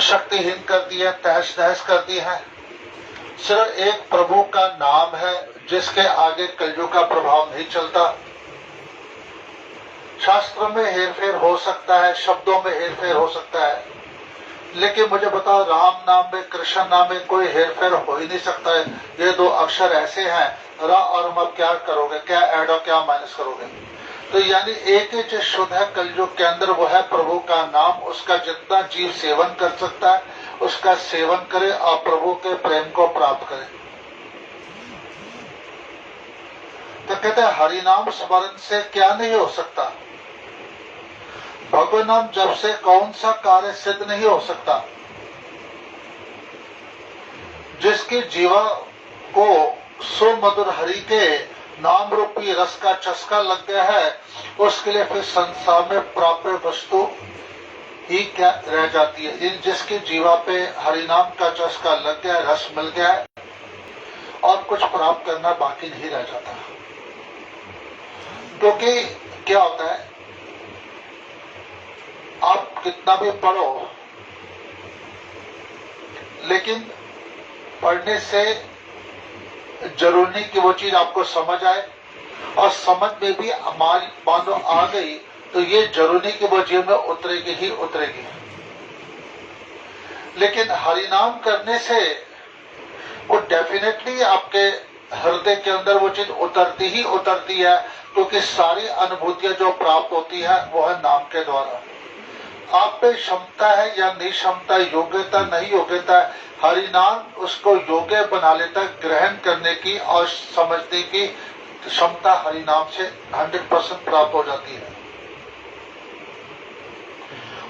शक्तिहीन कर दी है, तहस नहस कर दी है। सिर्फ एक प्रभु का नाम है जिसके आगे कलयुग का प्रभाव नहीं चलता। शास्त्र में हेरफेर हो सकता है, शब्दों में हेरफेर हो सकता है, लेकिन मुझे बताओ राम नाम में, कृष्ण नाम में कोई हेरफेर हो ही नहीं सकता है। ये दो अक्षर ऐसे हैं, रा और म, क्या करोगे, क्या ऐड और क्या माइनस करोगे। तो यानी एक ही चीज शुद्ध है कलयुग के अंदर, वो है प्रभु का नाम। उसका जितना जीव सेवन कर सकता है उसका सेवन करे और प्रभु के प्रेम को प्राप्त करे। तो कहते हैं हरि नाम स्मरण से क्या नहीं हो सकता, भगवान नाम जब से कौन सा कार्य सिद्ध नहीं हो सकता। जिसकी जीवा को सुमधुर हरि के नाम रूपी रस का चस्का लग गया है, उसके लिए फिर संसार में प्राप्य वस्तु ही क्या रह जाती है। जिसकी जीवा पे हरि नाम का चस्का लग गया है, रस मिल गया है, और कुछ प्राप्त करना बाकी नहीं रह जाता। क्योंकि क्या होता है, आप कितना भी पढ़ो, लेकिन पढ़ने से जरूरी नहीं कि वो चीज आपको समझ आए, और समझ में भी मान लो आ गई तो ये जरूरी नहीं कि वो जीवन में उतरेगी ही उतरेगी। लेकिन हरिनाम करने से वो डेफिनेटली आपके हृदय के अंदर वो चीज उतरती ही उतरती है, क्योंकि सारी अनुभूतियां जो प्राप्त होती है वो है नाम के द्वारा। आप पे क्षमता है या नहीं क्षमता, योग्यता नहीं योग्यता, हरिनाम उसको योग्य बना लेता, ग्रहण करने की और समझने की क्षमता हरिनाम से 100% प्राप्त हो जाती है।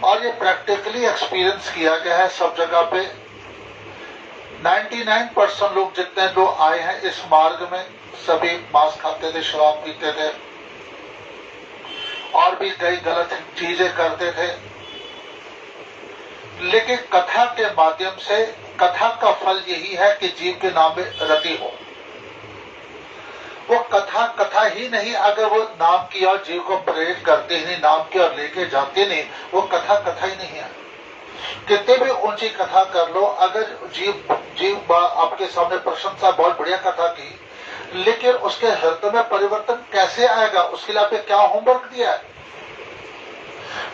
और ये प्रैक्टिकली एक्सपीरियंस किया गया है सब जगह पे। 99% लोग जितने लोग आए हैं इस मार्ग में, सभी मांस खाते थे, शराब पीते थे, और भी कई गलत चीजें करते थे। लेकिन कथा के माध्यम से, कथा का फल यही है कि जीव के नाम में रति हो। वो कथा कथा ही नहीं, अगर वो नाम की और जीव को प्रेरित करते ही नहीं, नाम की और लेके जाते नहीं, वो कथा कथा ही नहीं है। कितने भी ऊंची कथा कर लो, अगर जीव आपके सामने प्रशंसा बहुत बढ़िया कथा की, लेकिन उसके हृदय में परिवर्तन कैसे आएगा, उसके लिए आपने क्या होमवर्क दिया है,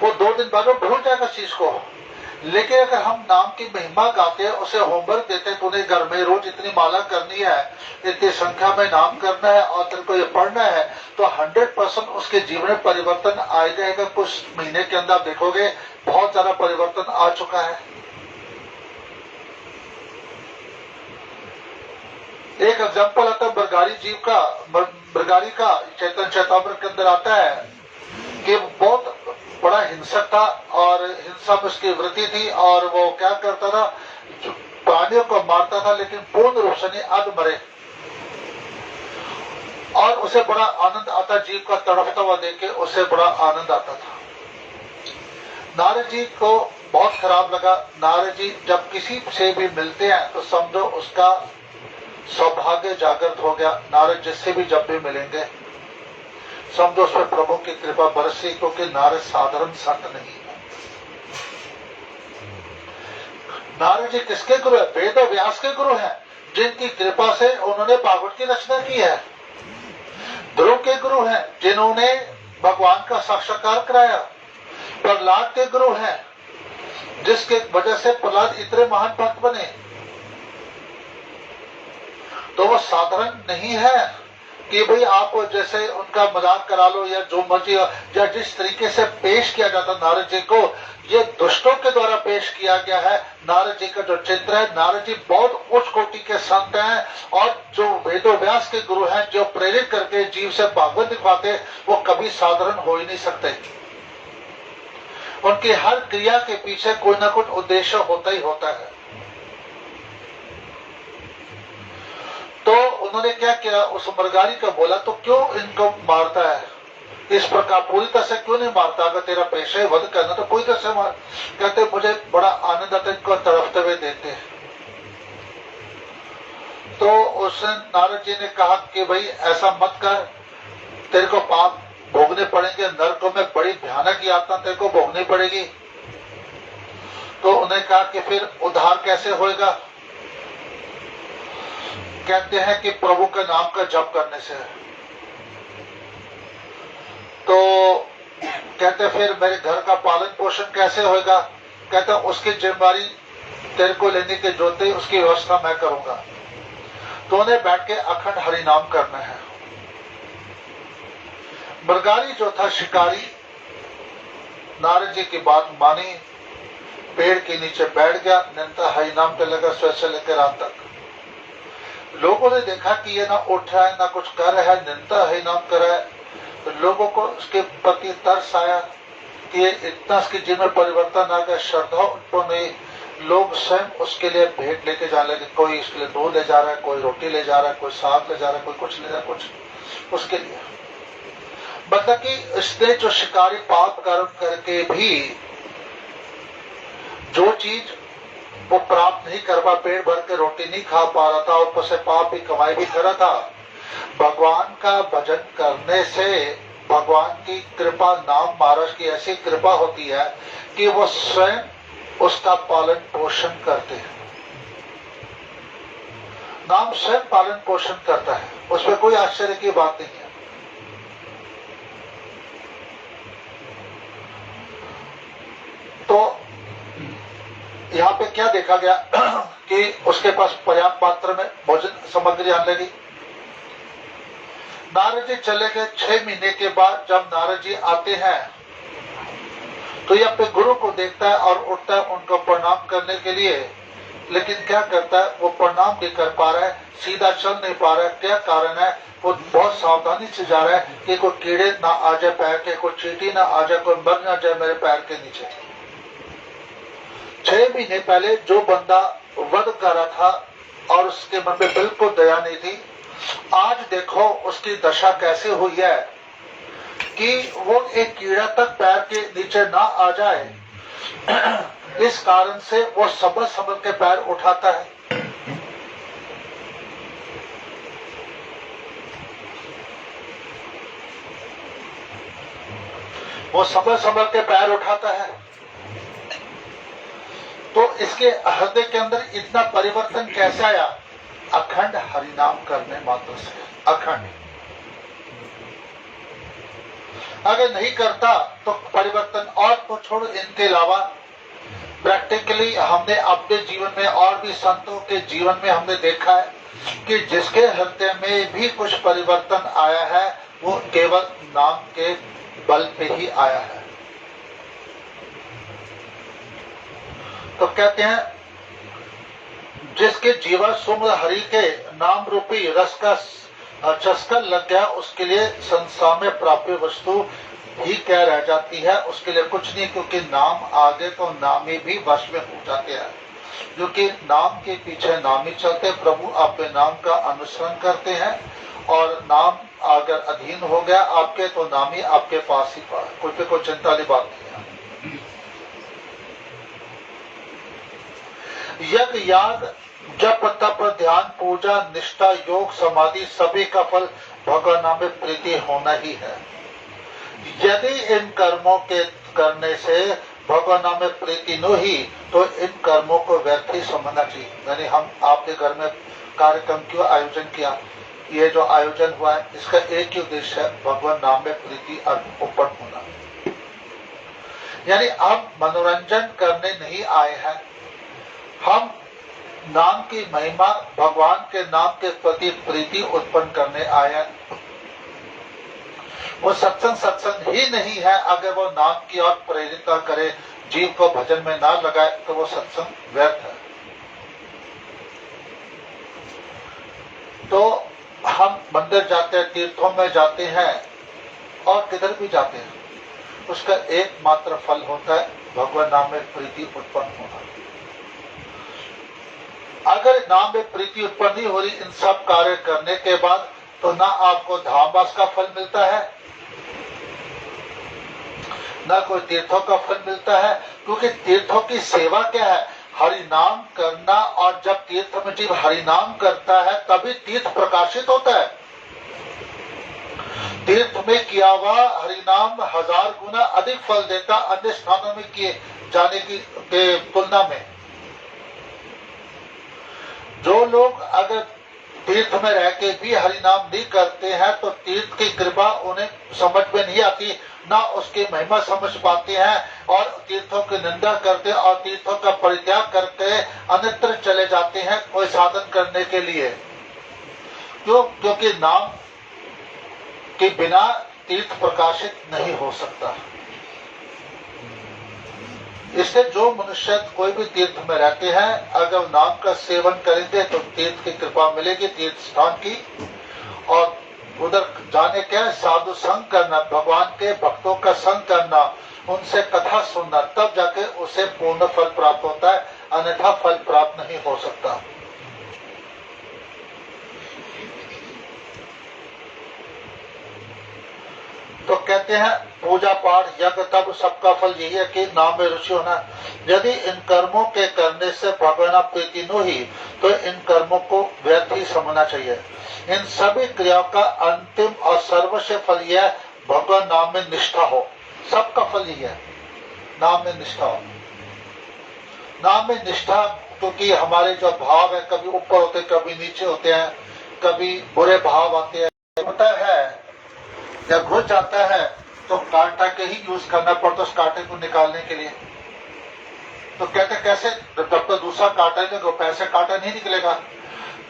वो 2 दिन बाद वो भूल जाएगा चीज को। लेकिन अगर हम नाम की महिमा गाते हैं, उसे होमवर्क देते हैं, तूने घर में रोज इतनी माला करनी है, इतनी संख्या में नाम करना है और तेरे को ये पढ़ना है, तो 100% उसके जीवन में परिवर्तन आ जाएगा। कुछ महीने के अंदर देखोगे बहुत ज्यादा परिवर्तन आ चुका है। एक एग्जाम्पल आता है बरगारी का चैतन्य चैतामृत के अंदर आता है कि बहुत बड़ा हिंसक था और हिंसा में उसकी वृत्ति थी, और वो क्या करता था, प्राणियों को मारता था, लेकिन पूर्ण रूप से नहीं, अध मरे। और उसे बड़ा आनंद आता, जीव का तड़पता हुआ देख के उसे बड़ा आनंद आता था। नारद जी को बहुत खराब लगा। नारद जी जब किसी से भी मिलते हैं तो समझो उसका सौभाग्य जागृत हो गया। नारद जिससे भी जब भी मिलेंगे समझो उस पर प्रभु की कृपा बरसी, क्योंकि नारद साधारण संत नहीं है। नारद जी किसके गुरु है? वेद और व्यास के गुरु हैं, जिनकी कृपा से उन्होंने भागवत की रचना की है। ध्रुव के गुरु हैं, जिन्होंने भगवान का साक्षात्कार कराया। प्रहलाद के गुरु हैं, जिसके वजह से प्रहलाद इतने महान भक्त बने। तो वो साधारण नहीं है कि भाई आप जैसे उनका मजाक करा लो या जो मर्जी, या जिस तरीके से पेश किया जाता नारद जी को, ये दुष्टों के द्वारा पेश किया गया है। नारद जी का जो चित्र है, नारद जी बहुत उच्च कोटि के संत हैं, और जो वेदो व्यास के गुरु हैं, जो प्रेरित करके जीव से भागवत दिखवाते, वो कभी साधारण हो ही नहीं सकते। उनकी हर क्रिया के पीछे कोई ना कुछ उद्देश्य होता ही होता है। तो उन्होंने क्या किया, उस मरगारी को बोला तो क्यों इनको मारता है इस प्रकार, पूरी तरह से क्यों नहीं मारता? अगर तेरा पेशा है वध करना तो पूरी तरह से मार। कहते मुझे बड़ा आनंद आता है इनको तड़पते हुए देते। तो उस नारद जी ने कहा कि भाई ऐसा मत कर, तेरे को पाप भोगने पड़ेंगे, नरकों में बड़ी भयानक यातना तेरे को भोगनी पड़ेगी। तो उन्हें कहा कि फिर उद्धार कैसे होएगा? कहते हैं कि प्रभु के नाम का जप करने से। तो कहते फिर मेरे घर का पालन पोषण कैसे होएगा? कहते उसकी जिम्मेदारी तेरे को लेने के जोते उसकी व्यवस्था मैं करूंगा। तो उन्हें बैठ के अखंड हरि नाम करना है। मृगारी जो था शिकारी, नारद जी की बात मानी, पेड़ के नीचे बैठ गया, निरंतर हरि नाम पे लगा सुबह से लेकर रात तक। लोगों ने देखा कि ये ना उठ रहा है ना कुछ कर रहा है, निरंतर हरि नाम कर रहा है। तो लोगों को उसके प्रति तरस आया कि ये इतना उसके जीवन में परिवर्तन आ गया, श्रद्धा उत्पन्न हुई। लोग स्वयं उसके लिए भेंट लेके जाने लगे, कोई इसके लिए दूध ले जा रहा है, कोई रोटी ले जा रहा है, कोई साग ले जा रहा है, कोई कुछ ले जा रहा है, कुछ उसके लिए। मतलब कि इसने जो शिकारी पाप कर्म करके भी जो चीज वो प्राप्त नहीं कर पा, पेट भर के रोटी नहीं खा पा रहा था, ऊपर से पाप भी कमाई भी कर रहा था, भगवान का भजन करने से भगवान की कृपा, नाम महाराज की ऐसी कृपा होती है कि वो स्वयं उसका पालन पोषण करते हैं। नाम स्वयं पालन पोषण करता है, उसमें कोई आश्चर्य की बात नहीं है। तो यहाँ पे क्या देखा गया कि उसके पास पर्याप्त मात्रा में भोजन सामग्री आने लगी। नारद जी चले गए। 6 महीने के बाद जब नारद जी आते हैं तो ये अपने गुरु को देखता है और उठता है उनको प्रणाम करने के लिए, लेकिन क्या करता है, वो प्रणाम नहीं कर पा रहा है, सीधा चल नहीं पा रहा है। क्या कारण है? वो बहुत सावधानी से जा रहा है कि कोई कीड़े ना आ जाए पैर के, कोई चींटी ना आ जाए, कोई मर ना जाए मेरे पैर के नीचे। 6 महीने पहले जो बंदा वध कर रहा था और उसके मन में बिल्कुल दया नहीं थी, आज देखो उसकी दशा कैसे हुई है कि वो एक कीड़ा तक पैर के नीचे ना आ जाए। इस कारण से वो समझ समझ के पैर उठाता है। वो समझ समझ के पैर उठाता है। तो इसके हृदय के अंदर इतना परिवर्तन कैसे आया? अखंड हरिनाम करने मात्र से। अखंड अगर नहीं करता तो परिवर्तन। और तो छोड़, इनके अलावा प्रैक्टिकली हमने अपने जीवन में और भी संतों के जीवन में हमने देखा है कि जिसके हृदय में भी कुछ परिवर्तन आया है वो केवल नाम के बल पे ही आया है। तो कहते हैं जिसके जीवन सुम्र हरि के नाम रूपी रस का चस्का लग गया, उसके लिए संसार में प्राप्य वस्तु ही क्या रह जाती है, उसके लिए कुछ नहीं, क्योंकि नाम आगे तो नामी भी वश में हो जाते हैं। क्योंकि नाम के पीछे नामी चलते, प्रभु अपने नाम का अनुसरण करते हैं और नाम अगर अधीन हो गया आपके तो नामी आपके पास ही पड़ा। कोई पे कोई चिंता वाली बात नहीं है। यज्ञ याग जप तप ध्यान पूजा निष्ठा योग समाधि सभी का फल भगवान नाम में प्रीति होना ही है। यदि इन कर्मों के करने से भगवान नाम में प्रीति न हुई तो इन कर्मों को व्यर्थ ही समझना चाहिए। यानी हम आपके घर में कार्यक्रम क्यों आयोजन किया, ये जो आयोजन हुआ है इसका एक ही उद्देश्य है, भगवान नाम में प्रीति उत्पन्न होना। यानी हम मनोरंजन करने नहीं आए हैं, हम नाम की महिमा, भगवान के नाम के प्रति प्रीति उत्पन्न करने आए हैं। वो सत्संग ही नहीं है अगर वो नाम की ओर प्रेरित करे, जीव को भजन में ना लगाए तो वो सत्संग व्यर्थ है। तो हम मंदिर जाते हैं, तीर्थों में जाते हैं और किधर भी जाते हैं, उसका एकमात्र फल होता है भगवान नाम में प्रीति उत्पन्न होना। अगर नाम में प्रीति उत्पन्न नहीं हो रही इन सब कार्य करने के बाद, तो ना आपको धामवास का फल मिलता है, ना कोई तीर्थों का फल मिलता है। क्योंकि तीर्थों की सेवा क्या है? हरि नाम करना। और जब तीर्थ में जीव हरि नाम करता है तभी तीर्थ प्रकाशित होता है। तीर्थ में किया हुआ हरिनाम 1000 गुना अधिक फल देता अन्य स्थानों में किए जाने की तुलना में। जो लोग अगर तीर्थ में रह के भी हरिनाम नहीं करते हैं तो तीर्थ की कृपा उन्हें समझ में नहीं आती, ना उसकी महिमा समझ पाते हैं और तीर्थों की निंदा करते और तीर्थों का परित्याग करके अन्यत्र चले जाते हैं कोई साधन करने के लिए। क्यों? क्योंकि नाम के बिना तीर्थ प्रकाशित नहीं हो सकता। इससे जो मनुष्य कोई भी तीर्थ में रहते हैं अगर नाम का सेवन करेंगे तो तीर्थ की कृपा मिलेगी, तीर्थ स्थान की। और उधर जाने के साधु संग करना, भगवान के भक्तों का संग करना, उनसे कथा सुनना, तब जाके उसे पूर्ण फल प्राप्त होता है, अन्यथा फल प्राप्त नहीं हो सकता। तो कहते हैं पूजा पाठ यज्ञ तब सबका फल यही है कि नाम में रुचि होना। यदि इन कर्मों के करने से भगवान प्रीति न हुई तो इन कर्मों को व्यर्थ ही समझना चाहिए। इन सभी क्रियाओं का अंतिम और सर्वस्व फल यह भगवान नाम में निष्ठा हो। सबका फल यही है, नाम में निष्ठा हो। नाम में निष्ठा क्योंकि हमारे जो भाव है कभी ऊपर होते कभी नीचे होते हैं, कभी बुरे भाव आते हैं, होता है जब घुस जाता है तो कांटा के ही यूज करना पड़ता उस कांटे को निकालने के लिए। तो कहते कैसे, जब तो दूसरा कांटा लेगा पैसे कांटा नहीं निकलेगा।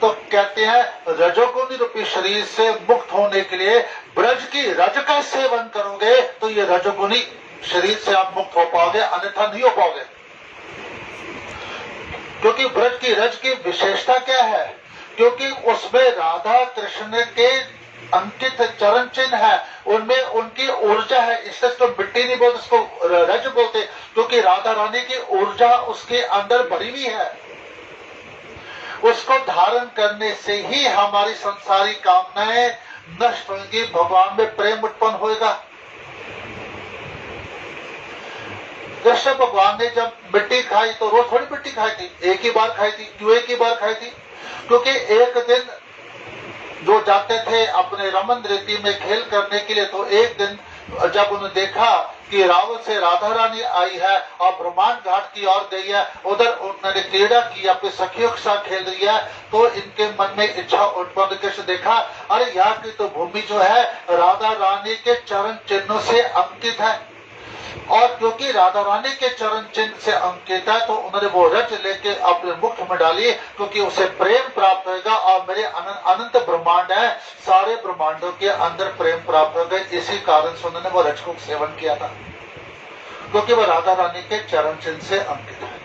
तो कहते हैं रजोगुणी रूपी शरीर से मुक्त होने के लिए ब्रज की रज का सेवन करोगे तो ये रजोगुणी शरीर से आप मुक्त हो पाओगे, अन्यथा नहीं हो पाओगे। क्योंकि ब्रज की रज की विशेषता क्या है? क्योंकि उसमें राधा कृष्ण के अंकित चरण चिन्ह है, उनमें उनकी ऊर्जा है। इससे तो मिट्टी नहीं बोलते, उसको रज बोलते, क्योंकि राधा रानी की ऊर्जा उसके अंदर भरी हुई है। उसको धारण करने से ही हमारी संसारी कामनाएं नष्ट होंगी, भगवान में प्रेम उत्पन्न होगा। कृष्ण भगवान ने जब मिट्टी खाई तो रोज थोड़ी मिट्टी खाई थी, एक ही बार खाई थी। क्यों एक ही बार खाई थी? क्योंकि एक दिन जो जाते थे अपने रमन रीति में खेल करने के लिए, तो एक दिन जब उन्होंने देखा कि रावण से राधा रानी आई है और ब्रह्मांड घाट की ओर गई है, उधर उन्होंने क्रीड़ा की, अपने सखियों के साथ खेल रही है, तो इनके मन में इच्छा उत्पन्न कैसे देखा, अरे यहाँ की तो भूमि जो है राधा रानी के चरण चिन्हों से अंकित है। और क्योंकि राधा रानी के चरण चिन्ह से अंकित है तो उन्होंने वो रज लेके अपने मुख में डाली, क्योंकि उसे प्रेम प्राप्त होगा। और मेरे अनंत ब्रह्मांड है, सारे ब्रह्मांडों के अंदर प्रेम प्राप्त हो गए। इसी कारण से उन्होंने वो रज को सेवन किया था, क्योंकि वो राधा रानी के चरण चिन्ह से अंकित है।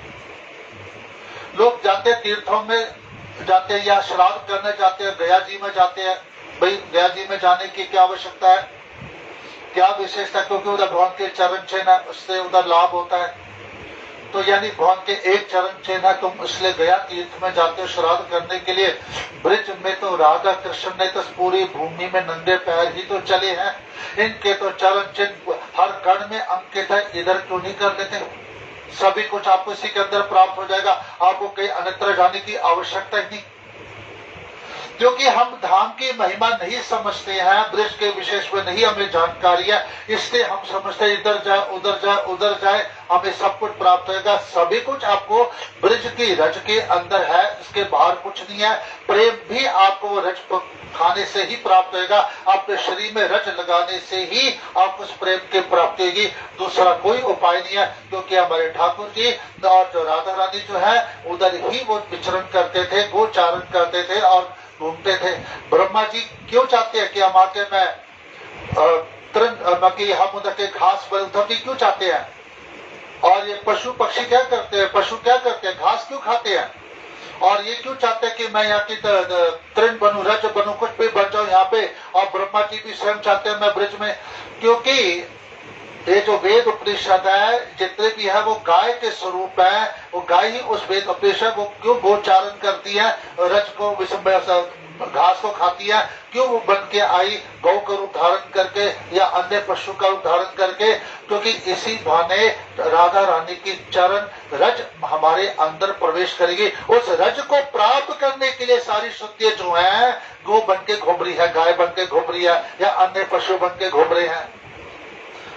लोग जाते तीर्थों में जाते हैं या श्राद्ध करने जाते हैं, गया जी में जाते हैं। भाई गया जी में जाने की क्या आवश्यकता है, क्या विशेषता? क्योंकि उधर भगवान के चरण चिन्ह है, उससे उधर लाभ होता है। तो यानी भगवान के एक चरण चिन्ह है, तुम इसलिए गया तीर्थ में जाते हो श्राद्ध करने के लिए। ब्रज में तो राधा कृष्ण ने तो पूरी भूमि में नंगे पैर ही तो चले हैं, इनके तो चरण चिन्ह हर कण में अंकित है, इधर क्यों नहीं कर लेते? सभी कुछ आपको इसी के अंदर प्राप्त हो जाएगा, आपको कहीं अन्यत्र जाने की आवश्यकता ही नहीं। क्योंकि हम धाम की महिमा नहीं समझते हैं, ब्रज के विशेष में नहीं हमें जानकारी है, इसलिए हम समझते हैं इधर जाए उधर जाए उधर जाए हमें सब कुछ प्राप्त होगा। सभी कुछ आपको ब्रज की रज के अंदर है, इसके बाहर कुछ नहीं है। प्रेम भी आपको रज खाने से ही प्राप्त होगा, अपने शरीर में रज लगाने से ही आपको उस प्रेम की प्राप्ति होगी। दूसरा कोई उपाय नहीं है, क्योंकि हमारे ठाकुर जी और जो राधा रानी जो है उधर ही वो विचरण करते थे, गोचारण करते थे और घूमते थे। ब्रह्मा जी क्यों चाहते हैं कि हम आके हम उधर के घास पर उधर क्यों चाहते हैं? और ये पशु पक्षी क्या करते हैं, पशु क्या करते हैं, घास क्यों खाते हैं? और ये क्यों चाहते हैं कि मैं यहाँ की तृण बनूं, रज बनूं, कुछ भी बन जाऊं यहाँ पे? और ब्रह्मा जी भी स्वयं चाहते हैं मैं ब्रज में, क्योंकि ये जो वेद उपनिषद है जितने भी है वो गाय के स्वरूप है, वो गाय ही उस वेद उपनिषद वो क्यों गोचारण करती है, रज को घास को खाती है, क्यों वो बन के आई गौ का रूप धारण करके या अन्य पशु का रूप धारण करके, क्योंकि इसी बहाने राधा रानी की चरण रज हमारे अंदर प्रवेश करेगी। उस रज को प्राप्त करने के लिए सारी श्रुतियां जो है गौ बन के घूम रही है, गाय बन के घूम रही है या अन्य पशु बन के घूम रहे हैं,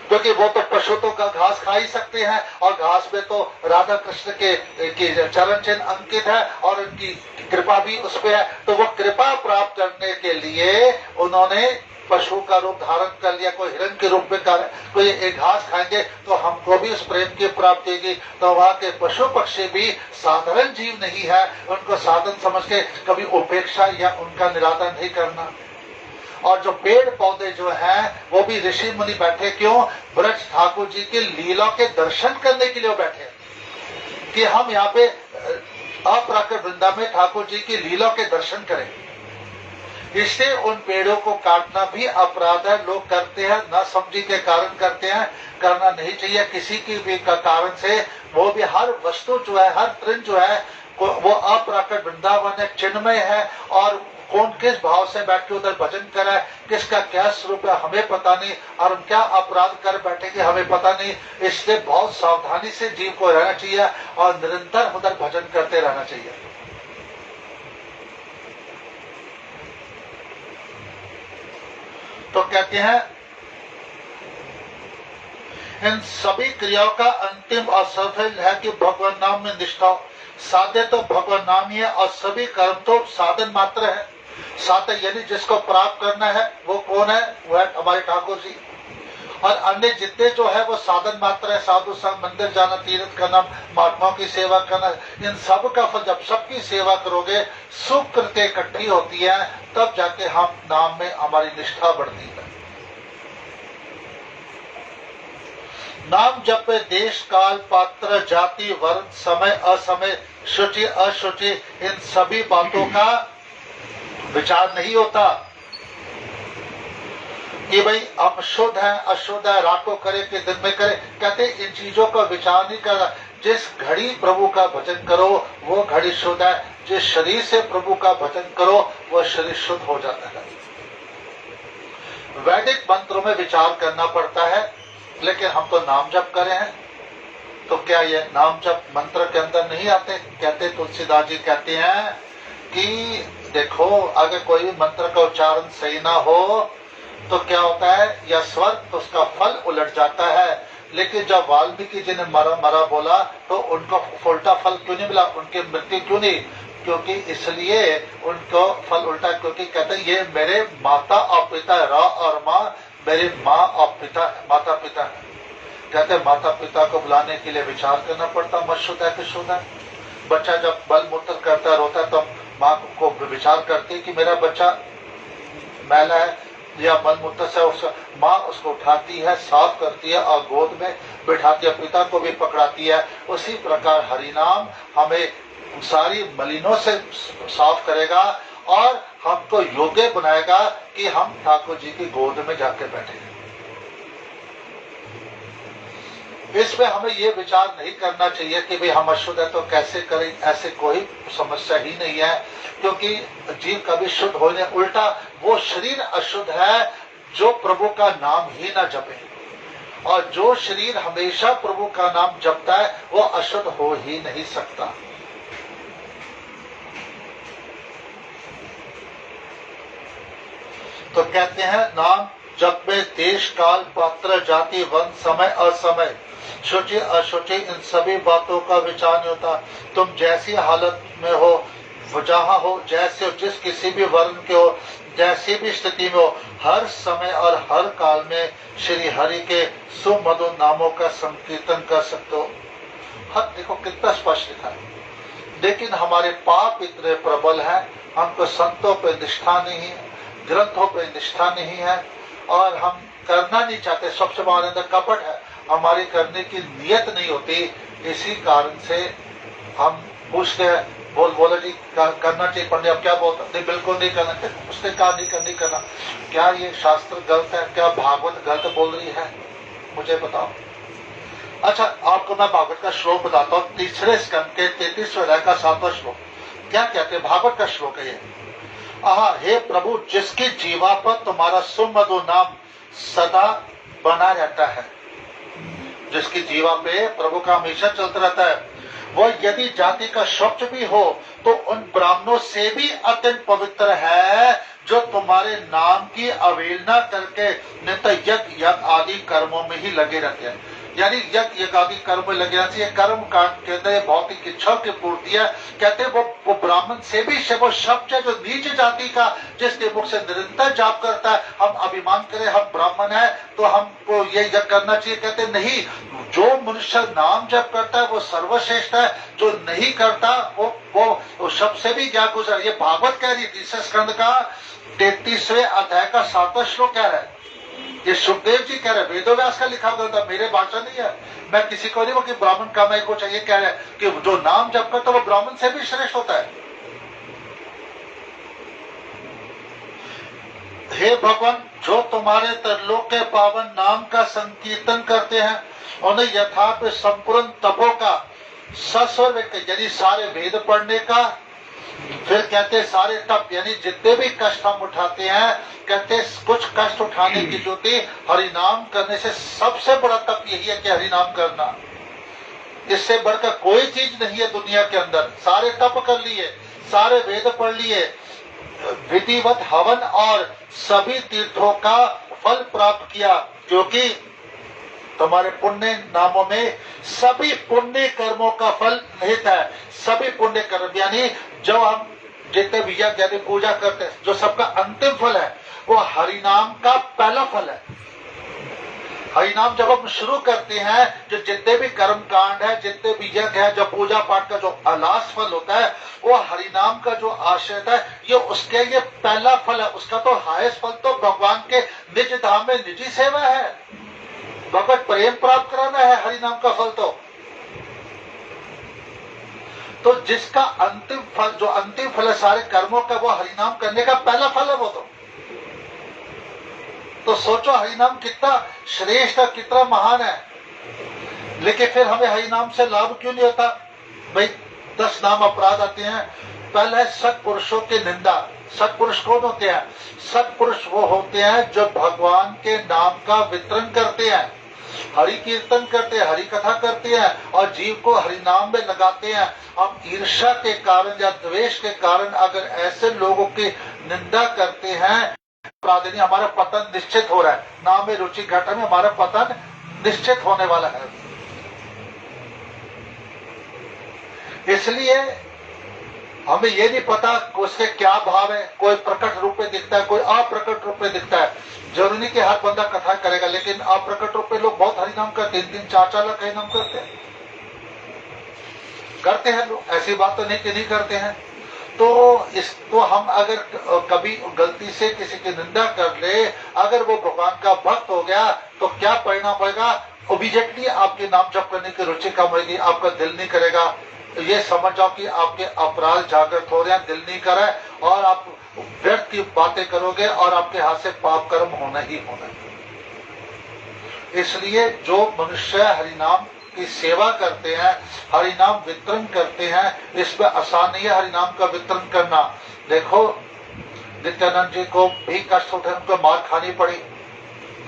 क्योंकि वो तो पशु तो का घास खा ही सकते हैं और घास में तो राधा कृष्ण के चरण चिन्ह अंकित है और उनकी कृपा भी उस पे है। तो वो कृपा प्राप्त करने के लिए उन्होंने पशु का रूप धारण कर लिया, कोई हिरण के रूप में कोई एक घास खाएंगे तो हमको भी उस प्रेम की प्राप्ति होगी। तो वहाँ के पशु पक्षी भी साधारण जीव नहीं है, उनको साधन समझ के कभी उपेक्षा या उनका निरादर नहीं करना। और जो पेड़ पौधे जो हैं वो भी ऋषि मुनि बैठे क्यों, ब्रज ठाकुर जी के लीला के दर्शन करने के लिए बैठे कि हम यहाँ पे अपराकृत वृंदावन में ठाकुर जी की लीला के दर्शन करें। इससे उन पेड़ों को काटना भी अपराध है, लोग करते हैं न समझी के कारण करते हैं, करना नहीं चाहिए किसी की भी का कारण से। वो भी हर वस्तु जो है, हर तृण जो है वो अपराकृत वृंदावन है, चिन्मय है, और कौन किस भाव से बैठ के उधर भजन करे, किसका क्या स्वरूप है हमें पता नहीं, और हम क्या अपराध कर बैठेंगे हमें पता नहीं। इसलिए बहुत सावधानी से जीव को रहना चाहिए और निरंतर उधर भजन करते रहना चाहिए। तो कहते हैं इन सभी क्रियाओं का अंतिम और सफल है कि भगवान नाम में निष्ठा हो। साध्य तो भगवान नाम ही है और सभी कर्म तो साधन मात्र है। साधन यानी जिसको प्राप्त करना है वो कौन है, वो है हमारे ठाकुर जी, और अन्य जितने जो है वो साधन मात्र है। साधु संग, मंदिर जाना, तीर्थ करना, महात्माओं की सेवा करना, इन सब का फल जब सबकी सेवा करोगे, सुकृत्य इकट्ठी होती है, तब जाके हम नाम में हमारी निष्ठा बढ़ती है। नाम जप में देश काल पात्र जाति वर्ण समय असमय शुचि अशुचि इन सभी बातों का विचार नहीं होता कि भाई हम शुद्ध है अशुद्ध है, रात को करे कि दिन में करे। कहते इन चीजों का विचार नहीं करना। जिस घड़ी प्रभु का भजन करो वो घड़ी शुद्ध है, जिस शरीर से प्रभु का भजन करो वो शरीर शुद्ध हो जाता है। वैदिक मंत्रों में विचार करना पड़ता है, लेकिन हम तो नाम जप करे हैं, तो क्या ये नाम जप मंत्र के अंदर नहीं आते? कहते तुलसीदास जी कहते हैं कि देखो अगर कोई भी मंत्र का उच्चारण सही ना हो तो क्या होता है, या स्वर तो उसका फल उलट जाता है। लेकिन जब वाल्मीकि जी ने मरा बोला तो उनको उल्टा फल क्यों नहीं मिला, उनकी मृत्यु क्यों नहीं? क्योंकि इसलिए उनको फल उल्टा, क्योंकि कहते ये मेरे माता और पिता, रा और माँ मेरे माँ और पिता, माता पिता है। कहते माता पिता को बुलाने के लिए विचार करना पड़ता, मत शुद्ध है कि शुद्ध है। बच्चा जब बल मूत्र करता रोता तो माँ को विचार करती है कि मेरा बच्चा मैला है या मल मूत्र से, उसका माँ उसको उठाती है, साफ करती है और गोद में बिठाती है, पिता को भी पकड़ाती है। उसी प्रकार हरिनाम हमें सारी मलिनों से साफ करेगा और हमको योग्य बनाएगा कि हम ठाकुर जी की गोद में जाके बैठे। इसमें हमें ये विचार नहीं करना चाहिए कि भाई हम अशुद्ध है तो कैसे करें, ऐसे कोई समस्या ही नहीं है, क्योंकि जीव कभी शुद्ध होने, उल्टा वो शरीर अशुद्ध है जो प्रभु का नाम ही ना जपे, और जो शरीर हमेशा प्रभु का नाम जपता है वो अशुद्ध हो ही नहीं सकता। तो कहते हैं नाम जप में देश काल पात्र जाति वर्ण समय असमय शुचि अशुचि इन सभी बातों का विचार नहीं होता। तुम जैसी हालत में हो, जहाँ हो, जैसे हो, जिस किसी भी वर्ण के हो, जैसी भी स्थिति में हो, हर समय और हर काल में श्री हरि के सुमधुर नामों का संकीर्तन कर सकते हो। हर देखो कितना स्पष्ट लिखा है। लेकिन हमारे पाप इतने प्रबल है, हमको संतों पे निष्ठा नहीं है, ग्रंथों पे निष्ठा नहीं है, और हम करना नहीं चाहते। सबसे हमारे अंदर कपट है, हमारी करने की नियत नहीं होती। इसी कारण से हम पूछते हैं, बोला जी करना चाहिए, पढ़ने अब क्या बोलता? नहीं, बिल्कुल नहीं करना चाहिए। उसने कहा नहीं करना। क्या ये शास्त्र गलत है? क्या भागवत गलत बोल रही है? मुझे बताओ। अच्छा, आपको मैं भागवत का श्लोक बताता हूँ, 3 स्कंद के 33वें अध्याय का 7वां श्लोक। क्या कहते हैं? भागवत का श्लोक है ये। आहा, हे प्रभु, जिसकी जीवा पर तुम्हारा सुमधुर नाम सदा बना रहता है, जिसकी जीवा पे प्रभु का हमेशा चलता रहता है, वो यदि जाति का शौच भी हो तो उन ब्राह्मणों से भी अत्यंत पवित्र है जो तुम्हारे नाम की अवहेलना करके नित्य यज्ञ आदि कर्मों में ही लगे रहते हैं। यानी यज्ञ आदि कर्म में लगे रहते हैं। कर्म कांड के अंदर भौतिक इच्छाओं की पूर्ति है। कहते हैं वो ब्राह्मण से भी वो शब्द है जो नीच जाति का, जिसके मुख से निरंतर जाप करता है। हम अभिमान करें हम ब्राह्मण है तो हमको ये यज्ञ करना चाहिए। कहते नहीं, जो मनुष्य नाम जप करता है वो सर्वश्रेष्ठ है, जो नहीं करता वो सबसे भी क्या गुजर। ये भागवत कह रही, 3 स्कंद का 33वें अध्याय का 7वां श्लोक कह रहा है। ये सुखदेव जी कह रहे, वेदव्यास का लिखा ग्रंथ है, मेरे भाषा नहीं है। मैं किसी को नहीं, वो कि ब्राह्मण का मैं को चाहिए, कह रहे कि जो नाम जप करता है वो ब्राह्मण से भी श्रेष्ठ होता है। हे भगवान, जो तुम्हारे तरलोक के पावन नाम का संकीर्तन करते हैं उन्हें यथार्थ संपूर्ण तपों का सस्वर, यानी सारे वेद पढ़ने का, फिर कहते सारे तप, यानी जितने भी कष्ट हम उठाते हैं, कहते कुछ कष्ट उठाने की ज्योति हरिनाम करने से सबसे बड़ा तप यही है कि हरिनाम करना। इससे बढ़कर कोई चीज नहीं है दुनिया के अंदर। सारे तप कर लिए, सारे वेद पढ़ लिए, विधिवत हवन और सभी तीर्थों का फल प्राप्त किया, क्योंकि तुम्हारे पुण्य नामों में सभी पुण्य कर्मों का फल निहित है। सभी पुण्य कर्म, यानी जो हम जितने भी यज्ञ पूजा करते हैं, जो सबका अंतिम फल है वो हरिनाम का पहला फल है। हरिनाम जब हम शुरू करते हैं, जो जितने भी कर्म कांड है, जितने भी यज्ञ है, जो पूजा पाठ का जो लास्ट फल होता है, वो हरिनाम का जो आश्रय है, ये उसके ये पहला फल है। उसका तो हाईएस्ट फल तो भगवान के निज धाम में निजी सेवा है, भगवत प्रेम प्राप्त कराना है हरिनाम का फल। तो जिसका अंतिम फल, जो अंतिम फल है सारे कर्मों का, वो हरिनाम करने का पहला फल है वो तो सोचो हरिनाम कितना श्रेष्ठ है, कितना महान है। लेकिन फिर हमें हरिनाम से लाभ क्यों नहीं होता? भाई 10 नाम अपराध आते हैं। पहला है सत्पुरुषों की निंदा। सत्पुरुष कौन होते हैं? सत्पुरुष वो होते हैं जो भगवान के नाम का वितरण करते हैं, हरि कीर्तन करते हैं, हरि कथा करते हैं और जीव को हरि नाम में लगाते हैं। हम ईर्ष्या के कारण या द्वेष के कारण अगर ऐसे लोगों की निंदा करते हैं, अपराधी हमारा पतन निश्चित हो रहा है। नाम में रुचि घटना में हमारा पतन निश्चित होने वाला है। इसलिए हमें ये नहीं पता उसके क्या भाव है। कोई प्रकट रूप में दिखता है, कोई अप्रकट रूप में दिखता है। जरूरी नहीं कि हर बंदा कथा करेगा, लेकिन अप्रकट रूप में लोग बहुत हरिनाम करते हैं, 3-4 लाख हरिनाम करते हैं लोग। ऐसी बात तो नहीं कि नहीं करते हैं। तो इसको हम अगर कभी गलती से किसी की निंदा कर ले, अगर वो भगवान का भक्त हो गया तो क्या परिणाम होगा? इमीडिएटली आपके नाम जप करने की रुचि कम होगी, आपका दिल नहीं करेगा। ये समझ जाओ कि आपके अपराध जागृत हो रहे हैं, दिल नहीं कर रहा है और आप व्यर्थ की बातें करोगे और आपके हाथ से पाप कर्म होना ही होना है। इसलिए जो मनुष्य हरिनाम की सेवा करते हैं, हरिनाम वितरण करते हैं, इसमें आसान नहीं है हरिनाम का वितरण करना। देखो नित्यानंद जी को भी कष्ट उठे, उनको मार खानी पड़ी,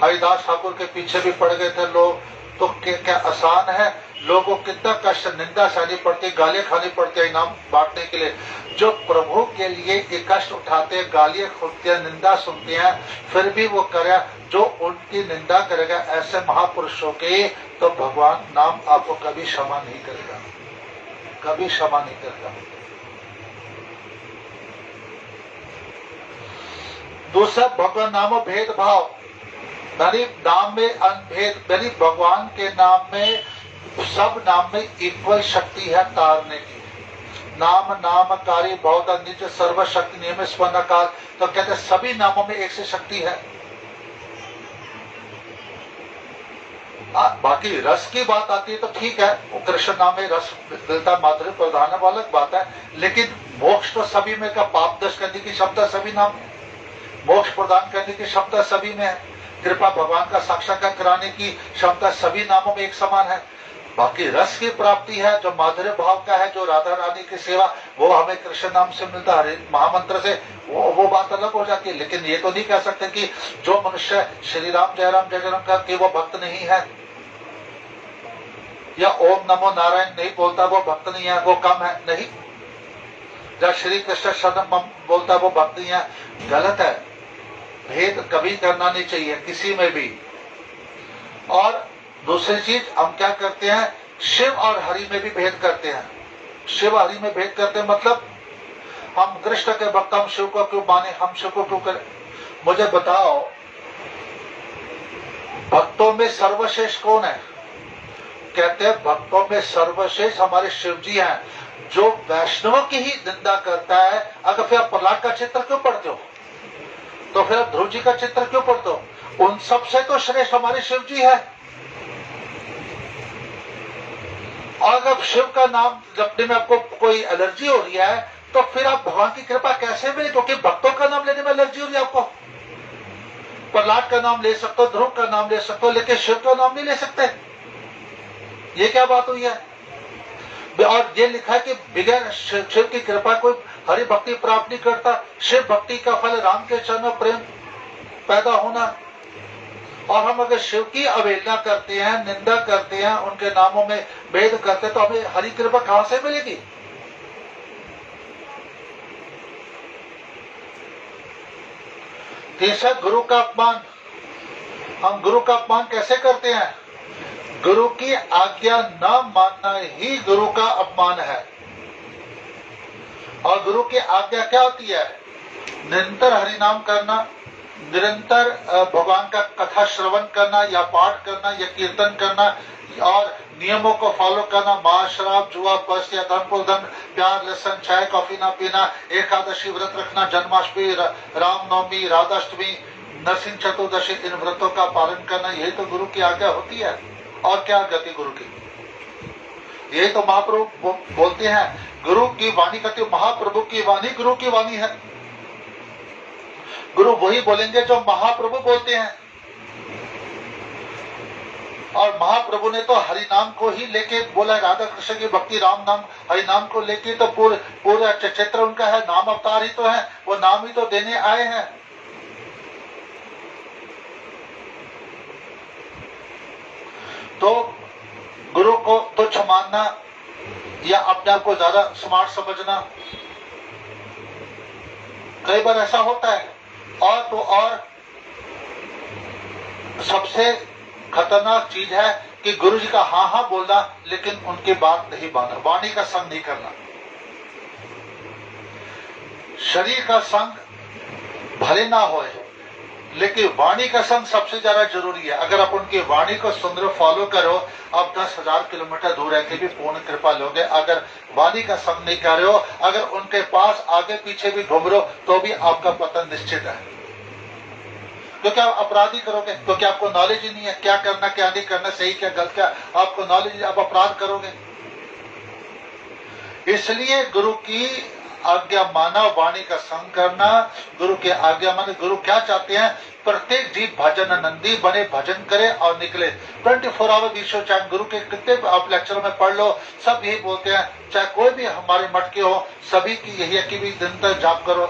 हरिदास ठाकुर के पीछे भी पड़ गए थे लोग। तो क्या आसान है? लोगों को कितना कष्ट, निंदा सहनी पड़ती, गालियां खानी पड़ती है इनाम बांटने के लिए। जो प्रभु के लिए ये कष्ट उठाते हैं, गालियां सुनते हैं, निंदा सुनते हैं, फिर भी वो करे, जो उनकी निंदा करेगा ऐसे महापुरुषों के, तो भगवान नाम आपको कभी क्षमा नहीं करेगा, कभी क्षमा नहीं करेगा। दूसरा भगवान नामों भेदभाव, यानी नाम में अनभेद, यानी भगवान के नाम में सब नाम में इक्वल शक्ति है तारने की। नाम नामकारी बहुत निज सर्वशक्ति नियम स्पंदनकार। तो कहते सभी नामों में एक से शक्ति है। बाकी रस की बात आती है तो ठीक है, कृष्ण नाम में रस मिलता, माधुर्य प्रधान है, वो अलग बात है। लेकिन मोक्ष तो सभी में का, पाप दश करने की क्षमता सभी नाम में, मोक्ष प्रदान करने की क्षमता सभी में है। कृपा भगवान का साक्षात्कार कराने की क्षमता सभी नामों में एक समान है। बाकी रस की प्राप्ति है, जो माधुर्य भाव का है, जो राधा रानी की सेवा, वो हमें कृष्ण नाम से मिलता है, महामंत्र से, वो बात अलग हो जाती है। लेकिन ये तो नहीं कह सकते कि जो मनुष्य श्री राम जय राम का कि वो भक्त नहीं है, या ओम नमो नारायण नहीं बोलता वो भक्त नहीं है, वो कम है, नहीं। या श्री कृष्ण शरण बोलता वो भक्त नहीं है, गलत है। भेद कभी करना नहीं चाहिए किसी में भी। और दूसरी चीज, हम क्या करते हैं, शिव और हरि में भी भेद करते हैं। शिव हरि में भेद करते हैं मतलब हम कृष्ण के भक्त, हम शिव को क्यों माने, हम शिव को क्यों करें। मुझे बताओ, भक्तों में सर्वश्रेष्ठ कौन है? कहते हैं भक्तों में सर्वश्रेष्ठ हमारे शिव जी हैं। जो वैष्णवों की ही निंदा करता है, अगर फिर आप प्रहलाद का चित्र क्यों पढ़ते हो, तो फिर आप ध्रुव जी का चित्र क्यों पढ़ते हो? उन सबसे तो श्रेष्ठ हमारे शिव जी है। और अगर शिव का नाम जपने में आपको कोई एलर्जी हो रही है, तो फिर आप भगवान की कृपा कैसे मिले? क्योंकि भक्तों का नाम लेने में एलर्जी हो रही है आपको। प्रहलाद का नाम ले सकते हो, ध्रुव का नाम ले सकते हो, लेकिन शिव का नाम नहीं ले सकते। ये क्या बात हुई है? और ये लिखा है कि बगैर शिव की कृपा कोई हरि भक्ति प्राप्त नहीं करता। शिव भक्ति का फल राम के चरण में प्रेम पैदा होना। और हम अगर शिव की अवहेलना करते हैं, निंदा करते हैं, उनके नामों में भेद करते हैं, तो हमें हरि कृपा कहां से मिलेगी? तीसरा, गुरु का अपमान। हम गुरु का अपमान कैसे करते हैं? गुरु की आज्ञा न मानना ही गुरु का अपमान है। और गुरु की आज्ञा क्या होती है? निरंतर हरि नाम करना, निरंतर भगवान का कथा श्रवण करना या पाठ करना या कीर्तन करना, और नियमों को फॉलो करना, मांस शराब जुआ पस या धन प्यार लहसुन चाय कॉफी ना पीना, एकादशी व्रत रखना, जन्माष्टमी रामनवमी राधाष्टमी नरसिंह चतुर्दशी, इन व्रतों का पालन करना, यही तो गुरु की आज्ञा होती है। और क्या गति गुरु की? यही तो महाप्रभु बोलते हैं, गुरु की वाणी कहते, महाप्रभु की वाणी गुरु की वाणी है। गुरु वही बोलेंगे जो महाप्रभु बोलते हैं। और महाप्रभु ने तो हरि नाम को ही लेके बोला, राधा कृष्ण की भक्ति राम नाम हरि नाम को लेके तो पूरा चित्र उनका है, नाम अवतार ही तो है, वो नाम ही तो देने आए हैं। तो गुरु को तुच्छ मानना या अपने आप को ज्यादा स्मार्ट समझना, कई बार ऐसा होता है। और तो और सबसे खतरनाक चीज है कि गुरु जी का हाँ हाँ बोलना, लेकिन उनकी बात नहीं मानना, वाणी का संग नहीं करना। शरीर का संग भले ना होए, लेकिन वाणी का संग सबसे ज्यादा जरूरी है। अगर आप उनकी वाणी को सुंदर फॉलो करो, आप 10,000 किलोमीटर दूर रह के भी पूर्ण कृपा लोगे। अगर वाणी का संग नहीं कर रहे हो, अगर उनके पास आगे पीछे भी घूम रहे हो, तो भी आपका पतन निश्चित है। क्योंकि आप अपराधी करोगे, क्योंकि आपको नॉलेज ही नहीं है क्या करना क्या नहीं करना, सही क्या गलत क्या, आपको नॉलेज, आप अपराध करोगे। इसलिए गुरु की आज्ञा माना, वाणी का संग करना, गुरु के आज्ञा माने। गुरु क्या चाहते हैं? प्रत्येक जीव भजन नंदी बने, भजन करे और निकले। 24 आवर ईश्वर, चाहे गुरु के कितने आप लेक्चर में पढ़ लो, सब यही बोलते हैं, चाहे कोई भी हमारे मठ के हो, सभी की यही है कि भी दिन तक जाप करो,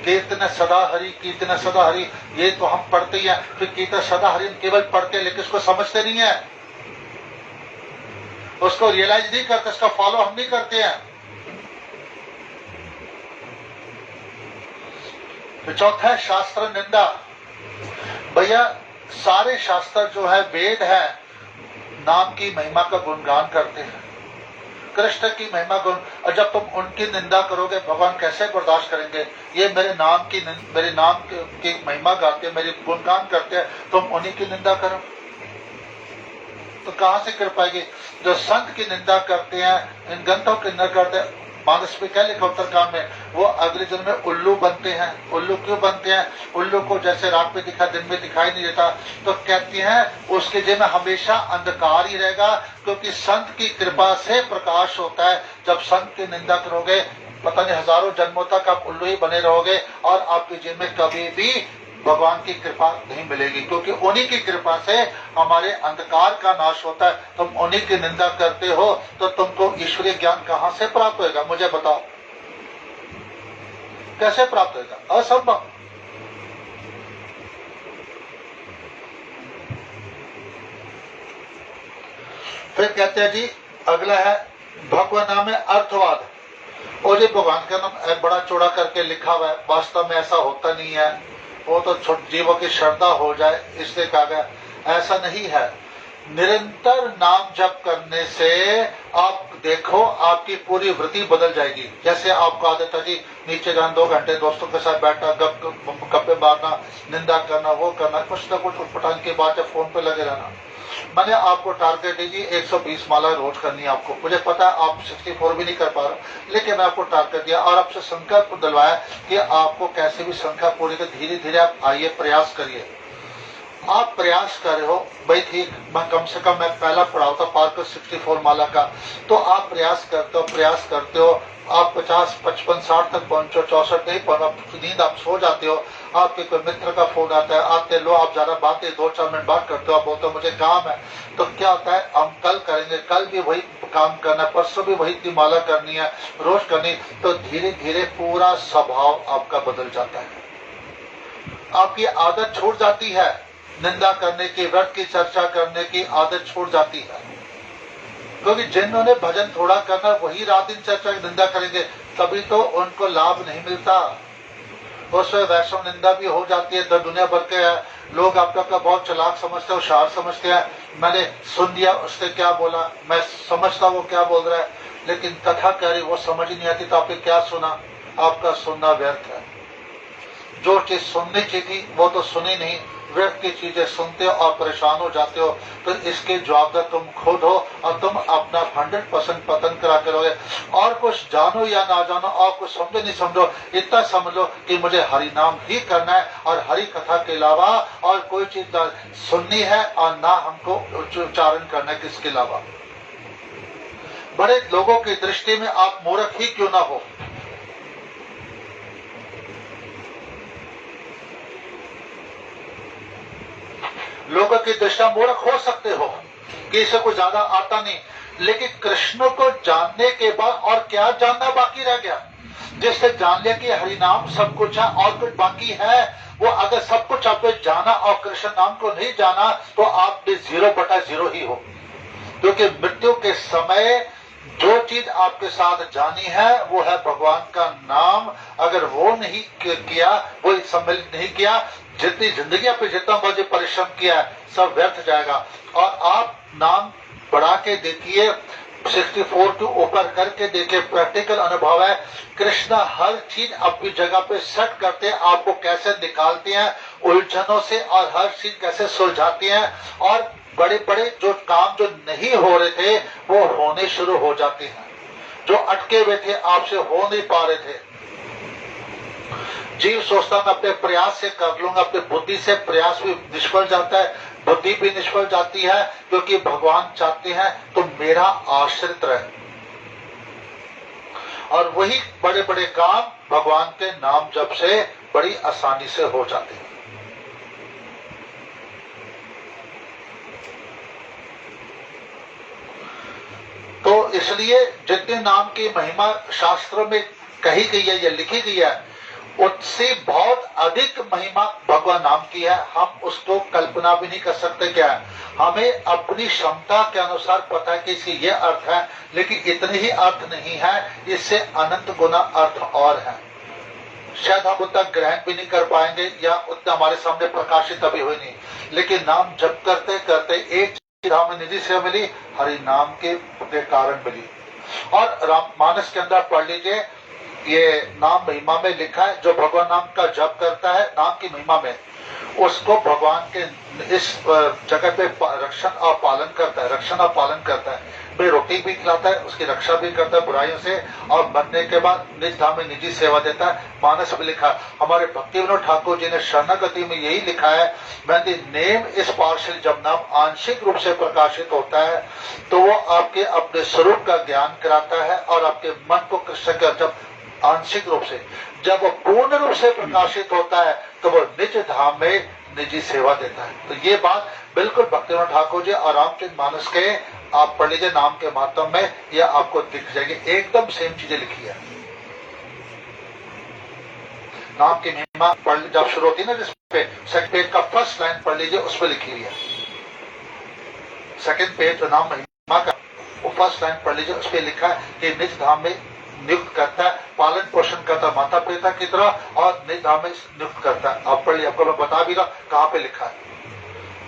कीर्तन सदा हरि, कीर्तन सदा हरि। ये तो हम पढ़ते ही हैं, फिर कीर्तन सदा हरि केवल पढ़ते, लेकिन उसको समझते नहीं है, उसको रियलाइज नहीं करते, उसका फॉलो हम नहीं करते हैं। तो चौथा है शास्त्र निंदा। भैया सारे शास्त्र जो है, वेद है, नाम की महिमा का गुणगान करते हैं, कृष्ण की महिमा गुण। और जब तुम उनकी निंदा करोगे, भगवान कैसे बर्दाश्त करेंगे? ये मेरे नाम की महिमा गाते, मेरे गुणगान करते हैं, तुम उन्हीं की निंदा करो, तो कहां से कर पाएगी? जो संत की निंदा करते हैं, इन ग्रंथों की निंदा करते हैं, मानस में क्या लिखा उत्तरकांड में, वो अगले जन्म में उल्लू बनते हैं। उल्लू क्यों बनते हैं? उल्लू को जैसे रात में दिखा, दिन में दिखाई नहीं देता, तो कहती हैं उसके जीवन में हमेशा अंधकार ही रहेगा, क्योंकि संत की कृपा से प्रकाश होता है। जब संत की निंदा करोगे, पता नहीं हजारों जन्मों तक आप उल्लू ही बने रहोगे, और आपके जीवन में कभी भी भगवान की कृपा नहीं मिलेगी, क्योंकि उन्हीं की कृपा से हमारे अंधकार का नाश होता है। तुम उन्हीं की निंदा करते हो तो तुमको ईश्वरीय ज्ञान कहां से प्राप्त होगा? मुझे बताओ, कैसे प्राप्त होगा? असंभव। फिर कहते हैं जी, अगला है भगवान नाम है अर्थवाद। और ये भगवान का नाम बड़ा चौड़ा करके लिखा हुआ है, वास्तव में ऐसा होता नहीं है। वो तो जीवों की श्रद्धा हो जाए इसलिए कहा गया, ऐसा नहीं है। निरंतर नाम जप करने से आप देखो आपकी पूरी वृत्ति बदल जाएगी। जैसे आपको आदत है जी नीचे जाना, 2 घंटे दोस्तों के साथ बैठा, गप्पे मारना, निंदा करना, वो करना, कुछ ना कुछ उठपटांग की बात है, फोन पे लगे रहना। मैंने आपको टारगेट दी 120 माला रोज करनी है आपको। मुझे पता है आप 64 भी नहीं कर पा रहे, लेकिन मैं आपको टारगेट दिया और आपसे संकल्प दिलवाया कि आपको कैसे भी संख्या पूरी कर, धीरे धीरे आप आइए, प्रयास करिए। आप प्रयास कर रहे हो भाई, ठीक, मैं कम से कम मैं पहला पढ़ाओ था पार्कर 64 माला का, तो आप प्रयास करते हो, आप 50, 55, 60 तक पहुंचो, 64 नहीं पहुंचो, नींद आप सो जाते हो, आपके कोई मित्र का फोन आता है, आते लो, आप ज्यादा बातें 2-4 मिनट बात करते हो, आप बोलते हो मुझे काम है, तो क्या होता है, हम कल करेंगे, कल भी वही काम करना, परसों भी वही इतनी माला करनी है, रोज करनी, तो धीरे धीरे पूरा स्वभाव आपका बदल जाता है। आपकी आदत छूट जाती है, निंदा करने की, व्रत की चर्चा करने की आदत छूट जाती है। क्योंकि जिन्होंने भजन थोड़ा करना वही रात दिन चर्चा की निंदा करेंगे, तभी तो उनको लाभ नहीं मिलता। उसमें वैष्णव निंदा भी हो जाती है, तो दुनिया भर के लोग आपका बहुत चालाक समझते हैं, होशियार समझते हैं। मैंने सुन लिया उसने क्या बोला, मैं समझता वो क्या बोल रहा है, लेकिन कथा कह रही वो समझ नहीं आती, तो आपने क्या सुना? आपका सुनना व्यर्थ है। जो चीज सुननी चाहिए थी वो तो सुनी नहीं, व्यर्थ की चीजें सुनते हो और परेशान हो जाते हो, तो इसके जवाबदार तुम खुद हो और तुम अपना 100% पतन करा करोगे। और कुछ जानो या ना जानो और कुछ समझो नहीं समझो, इतना समझ लो कि मुझे हरि नाम ही करना है और हरि कथा के अलावा और कोई चीज ना सुननी है और ना हमको उच्चारण करना है किसके अलावा। बड़े लोगों की दृष्टि में आप मूर्ख ही क्यों ना हो, लोगों की दृष्टि मूर्ख हो सकते हो कि इसे कुछ ज्यादा आता नहीं, लेकिन कृष्ण को जानने के बाद और क्या जानना बाकी रह गया? जिसने जान लिया कि हरि नाम सब कुछ है और कुछ बाकी है, वो अगर सब कुछ आपने जाना और कृष्ण नाम को नहीं जाना तो आप भी 0/0 ही हो। क्योंकि मृत्यु के समय जो चीज आपके साथ जानी है वो है भगवान का नाम। अगर वो नहीं किया, वो सम्मिलित नहीं किया, जितनी जिंदगी पे जितना मुझे परिश्रम किया है सब व्यर्थ जाएगा। और आप नाम बढ़ा के देखिए, 64 के ऊपर करके देखिए, प्रैक्टिकल अनुभव है। कृष्ण हर चीज अपनी जगह पे सेट करते हैं, आपको कैसे निकालते हैं उलझनों से और हर चीज कैसे सुलझाती हैं, और बड़े बड़े जो काम जो नहीं हो रहे थे वो होने शुरू हो जाते हैं, जो अटके हुए थे आपसे हो नहीं पा रहे थे। जीव सोचता मैं अपने प्रयास से कर लूंगा, अपनी बुद्धि से, प्रयास भी निष्फल जाता है, बुद्धि भी निष्फल जाती है, क्योंकि भगवान चाहते हैं तो मेरा आश्रित रहे। और वही बड़े बड़े काम भगवान के नाम जप से बड़ी आसानी से हो जाते हैं। तो इसलिए जितने नाम की महिमा शास्त्रों में कही गई है या लिखी गई है, उससे बहुत अधिक महिमा भगवान नाम की है। हम उसको कल्पना भी नहीं कर सकते। क्या है, हमें अपनी क्षमता के अनुसार पता है कि इसके ये अर्थ है, लेकिन इतने ही अर्थ नहीं है, इससे अनंत गुना अर्थ और है। शायद हम उतना ग्रहण भी नहीं कर पाएंगे या उतना हमारे सामने प्रकाशित अभी हुई नहीं, लेकिन नाम जप करते करते एक चीज हमें निधि से मिली, हरि नाम के कारण मिली। और राममानस के अंदर पढ़ लीजिए, ये नाम महिमा में लिखा है, जो भगवान नाम का जप करता है नाम की महिमा में, उसको भगवान के इस जगह पे रक्षण और पालन करता है, रक्षण और पालन करता है। वे रोटी भी खिलाता है, उसकी रक्षा भी करता है बुराइयों से, और मरने के बाद निज धाम में निजी सेवा देता है। मानस में लिखा है। हमारे भक्ति विनोद ठाकुर जी ने शरणागति में यही लिखा है, when the name is partial, जब नाम आंशिक रूप से प्रकाशित होता है तो वो आपके अपने स्वरूप का ज्ञान कराता है और आपके मन को कृष्ण का, जब आंशिक रूप से, जब वो पूर्ण रूप से प्रकाशित होता है तो वो निज धाम में निजी सेवा देता है। तो ये बात बिल्कुल भक्तिविनोद ठाकुर जी और रामचरितमानस के आप पढ़ लीजिए नाम के मातम में, यह आपको दिख जाएगी, एकदम सेम चीजें लिखी है। नाम की महिमा पढ़ जब शुरू होती है ना, जिसपे सेकंड पेज का फर्स्ट लाइन पढ़ लीजिए, उसमें लिखी हुई है। सेकंड पेज जो नाम महिमा का वो फर्स्ट लाइन पढ़ लीजिए, उसपे लिखा है कि निज धाम में नियुक्त करता है, पालन पोषण करता है माता पिता की तरह, और निज धाम में नियुक्त करता है। आप पढ़ लीजिए, आपको मैं बता भी रहा कहाँ पे लिखा है।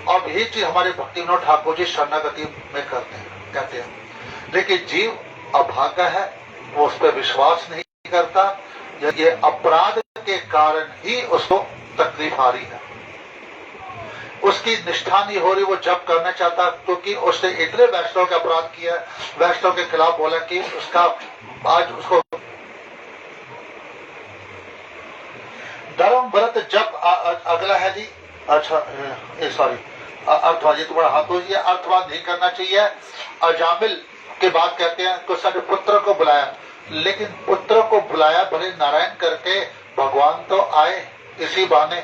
और यही चीज हमारे भक्तिविनोद ठाकुर जी शरणागति में करते हैं, कहते हैं। लेकिन जीव अभागा है, वो उस पर विश्वास नहीं करता, ये अपराध के कारण ही उसको तकलीफ आ रही है, उसकी निष्ठा नहीं हो रही, वो जब करना चाहता, क्योंकि उसने इतने वैष्णव के अपराध किया, वैष्णव के खिलाफ बोला कि उसका आज उसको धर्म व्रत जब अगला है जी, अच्छा सॉरी अर्थवाद, ये तुम्हारा हाथ हो, अर्थवाद नहीं करना चाहिए। अजामिल के बाद कहते हैं कि उसने पुत्र को बुलाया, लेकिन पुत्र को बुलाया भले नारायण करके, भगवान तो आए इसी बहाने,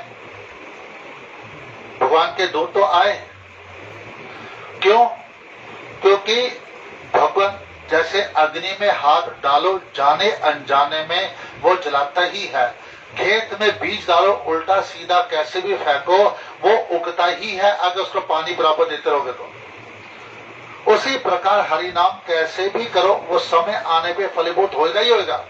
भगवान के दूत तो आए। क्यों? क्योंकि भगवान जैसे अग्नि में हाथ डालो जाने अनजाने में वो जलाता ही है, खेत में बीज डालो उल्टा सीधा कैसे भी फेंको वो उगता ही है, अगर उसको पानी बराबर देते रहोगे तो। उसी प्रकार हरि नाम कैसे भी करो वो समय आने पे फलीभूत होगा ही होगा।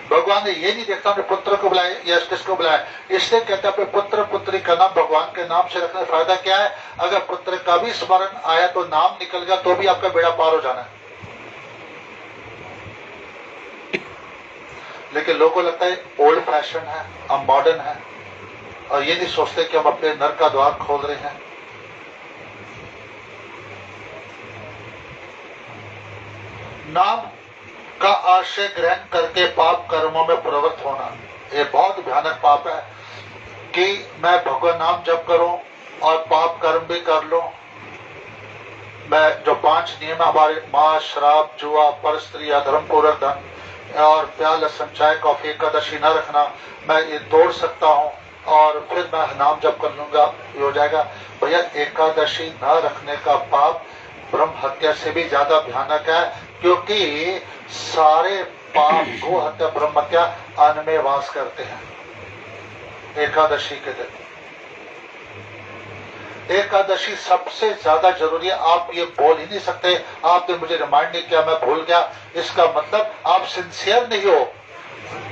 भगवान ने ये नहीं देखता अपने पुत्र को बुलाया या किसको बुलाया, इसलिए कहते हैं पुत्र पुत्री का नाम भगवान के नाम से रखने का फायदा क्या है? अगर पुत्र का भी स्मरण आया तो नाम निकल गया तो भी आपका बेड़ा पार हो जाना है। लेकिन लोगों को लगता है ओल्ड फैशन है, हम मॉडर्न है, और ये नहीं सोचते कि हम अपने नर का द्वार खोल रहे हैं। नाम का आश्रय ग्रहण करके पाप कर्मों में प्रवृत्त होना, ये बहुत भयानक पाप है कि मैं भगवान नाम जप करूं और पाप कर्म भी कर लूं। मैं जो 5 नियम हमारे, मां, शराब, जुआ, परस्त्री, अधर्म पूर्वक धन और प्याल संचय कॉफी एकादशी न रखना, मैं ये तोड़ सकता हूँ और फिर मैं नाम जप कर लूंगा, ये हो जाएगा। भैया एकादशी न रखने का पाप ब्रह्म हत्या से भी ज्यादा भयानक है, क्योंकि सारे पाप गो हत्या ब्रह्म हत्या अन्न में वास करते हैं। एकादशी के दिन एकादशी सबसे ज्यादा जरूरी है। आप ये बोल ही नहीं सकते आपने मुझे रिमाइंड नहीं किया, मैं भूल गया, इसका मतलब आप सिंसियर नहीं हो।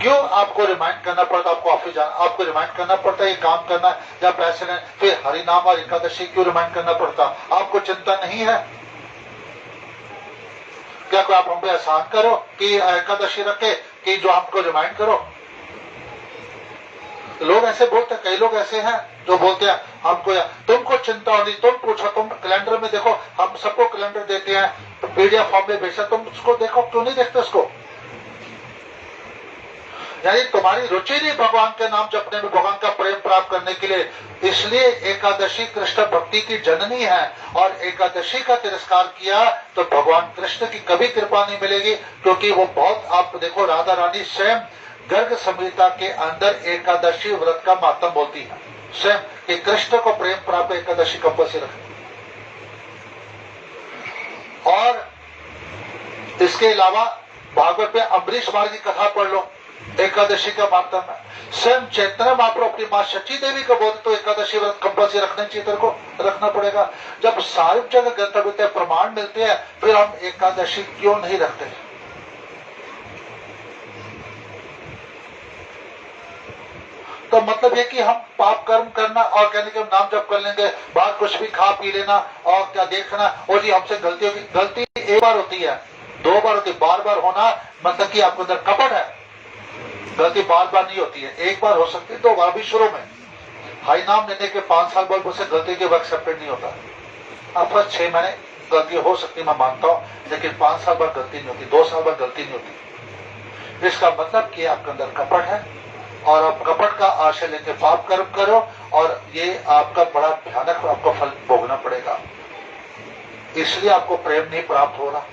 क्यों आपको रिमाइंड करना पड़ता? आपको ऑफिस जाना, आपको रिमाइंड करना पड़ता है ये काम करना है या पैसे लेना, फिर हरि नाम और एकादशी क्यों रिमाइंड करना पड़ता? आपको चिंता नहीं है क्या? कोई आप हम पे एहसान करो कि एकादशी रखे कि जो आपको रिमाइंड करो। लोग ऐसे बोलते, कई लोग ऐसे हैं जो बोलते हैं हमको तुमको चिंता होनी, तुम पूछो, तुम कैलेंडर में देखो, हम सबको कैलेंडर देते हैं तो पीडीएफ फॉर्म में भेजा, तुम उसको देखो, क्यों नहीं देखते उसको? यानी तुम्हारी रुचि नहीं भगवान के नाम जपने में, भगवान का प्रेम प्राप्त करने के लिए। इसलिए एकादशी कृष्ण भक्ति की जननी है, और एकादशी का तिरस्कार किया तो भगवान कृष्ण की कभी कृपा नहीं मिलेगी, क्योंकि वो बहुत, आप देखो राधा रानी स्वयं गर्ग संहिता के अंदर एकादशी व्रत का मातम बोलती है स्वयं कि कृष्ण को प्रेम प्राप्त एकादशी कंपल्सरी रखें। और इसके अलावा भागवत में अम्बरीश महाराज की कथा पढ़ लो, एकादशी का मातम है। स्वयं चैतन्य महाप्रभु अपनी मां शची देवी को बोलते तो एकादशी व्रत कंपल्सरी रखना चाहिए, तेरे को रखना पड़ेगा। जब सारी जगह गंतव्य प्रमाण मिलते हैं, फिर हम एकादशी क्यों नहीं रखते? तो मतलब ये कि हम पाप कर्म करना और कहने के हम नाम जप कर लेंगे, बाहर कुछ भी खा पी लेना और क्या देखना, और जी हमसे गलती होगी। गलती एक बार होती है, 2 बार होती है, बार बार होना मतलब कि आपके अंदर कपट है। गलती बार बार नहीं होती है, एक बार हो सकती है, 2 बार भी शुरू में। हाई नाम लेने के 5 साल बाद मुझसे गलती के वक्त एक्सेप्टेड नहीं होता। अब फर्स्ट 6 महीने गलती हो सकती है, मैं मानता हूँ, लेकिन 5 साल बाद गलती नहीं होती, 2 साल बाद गलती नहीं होती। इसका मतलब कि आपके अंदर कपट है और आप कपट का आशय लेके पाप कर्म करो, और ये आपका बड़ा भयानक आपको फल भोगना पड़ेगा। इसलिए आपको प्रेम नहीं प्राप्त हो रहा,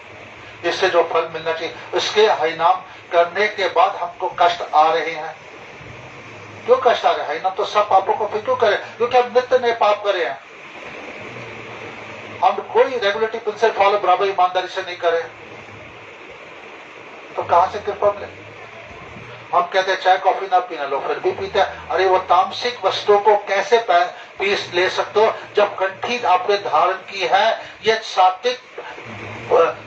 इससे जो फल मिलना चाहिए। इसके हरि नाम करने के बाद हमको कष्ट आ रहे हैं, क्यों कष्ट आ रहा है ना? तो सब पापों को फिर क्यों करें? क्योंकि हम नित्य नए पाप करे हैं। हम कोई रेगुलेटरी प्रिंसिपल फॉलो बराबर ईमानदारी से नहीं करें तो कहां से कृपा मिले? हम कहते हैं चाय कॉफी ना पीना, लोग फिर भी पीते हैं। अरे वो तामसिक वस्तुओं को कैसे पीस ले सकते हो जब कंठी आपने धारण की है? ये सात्विक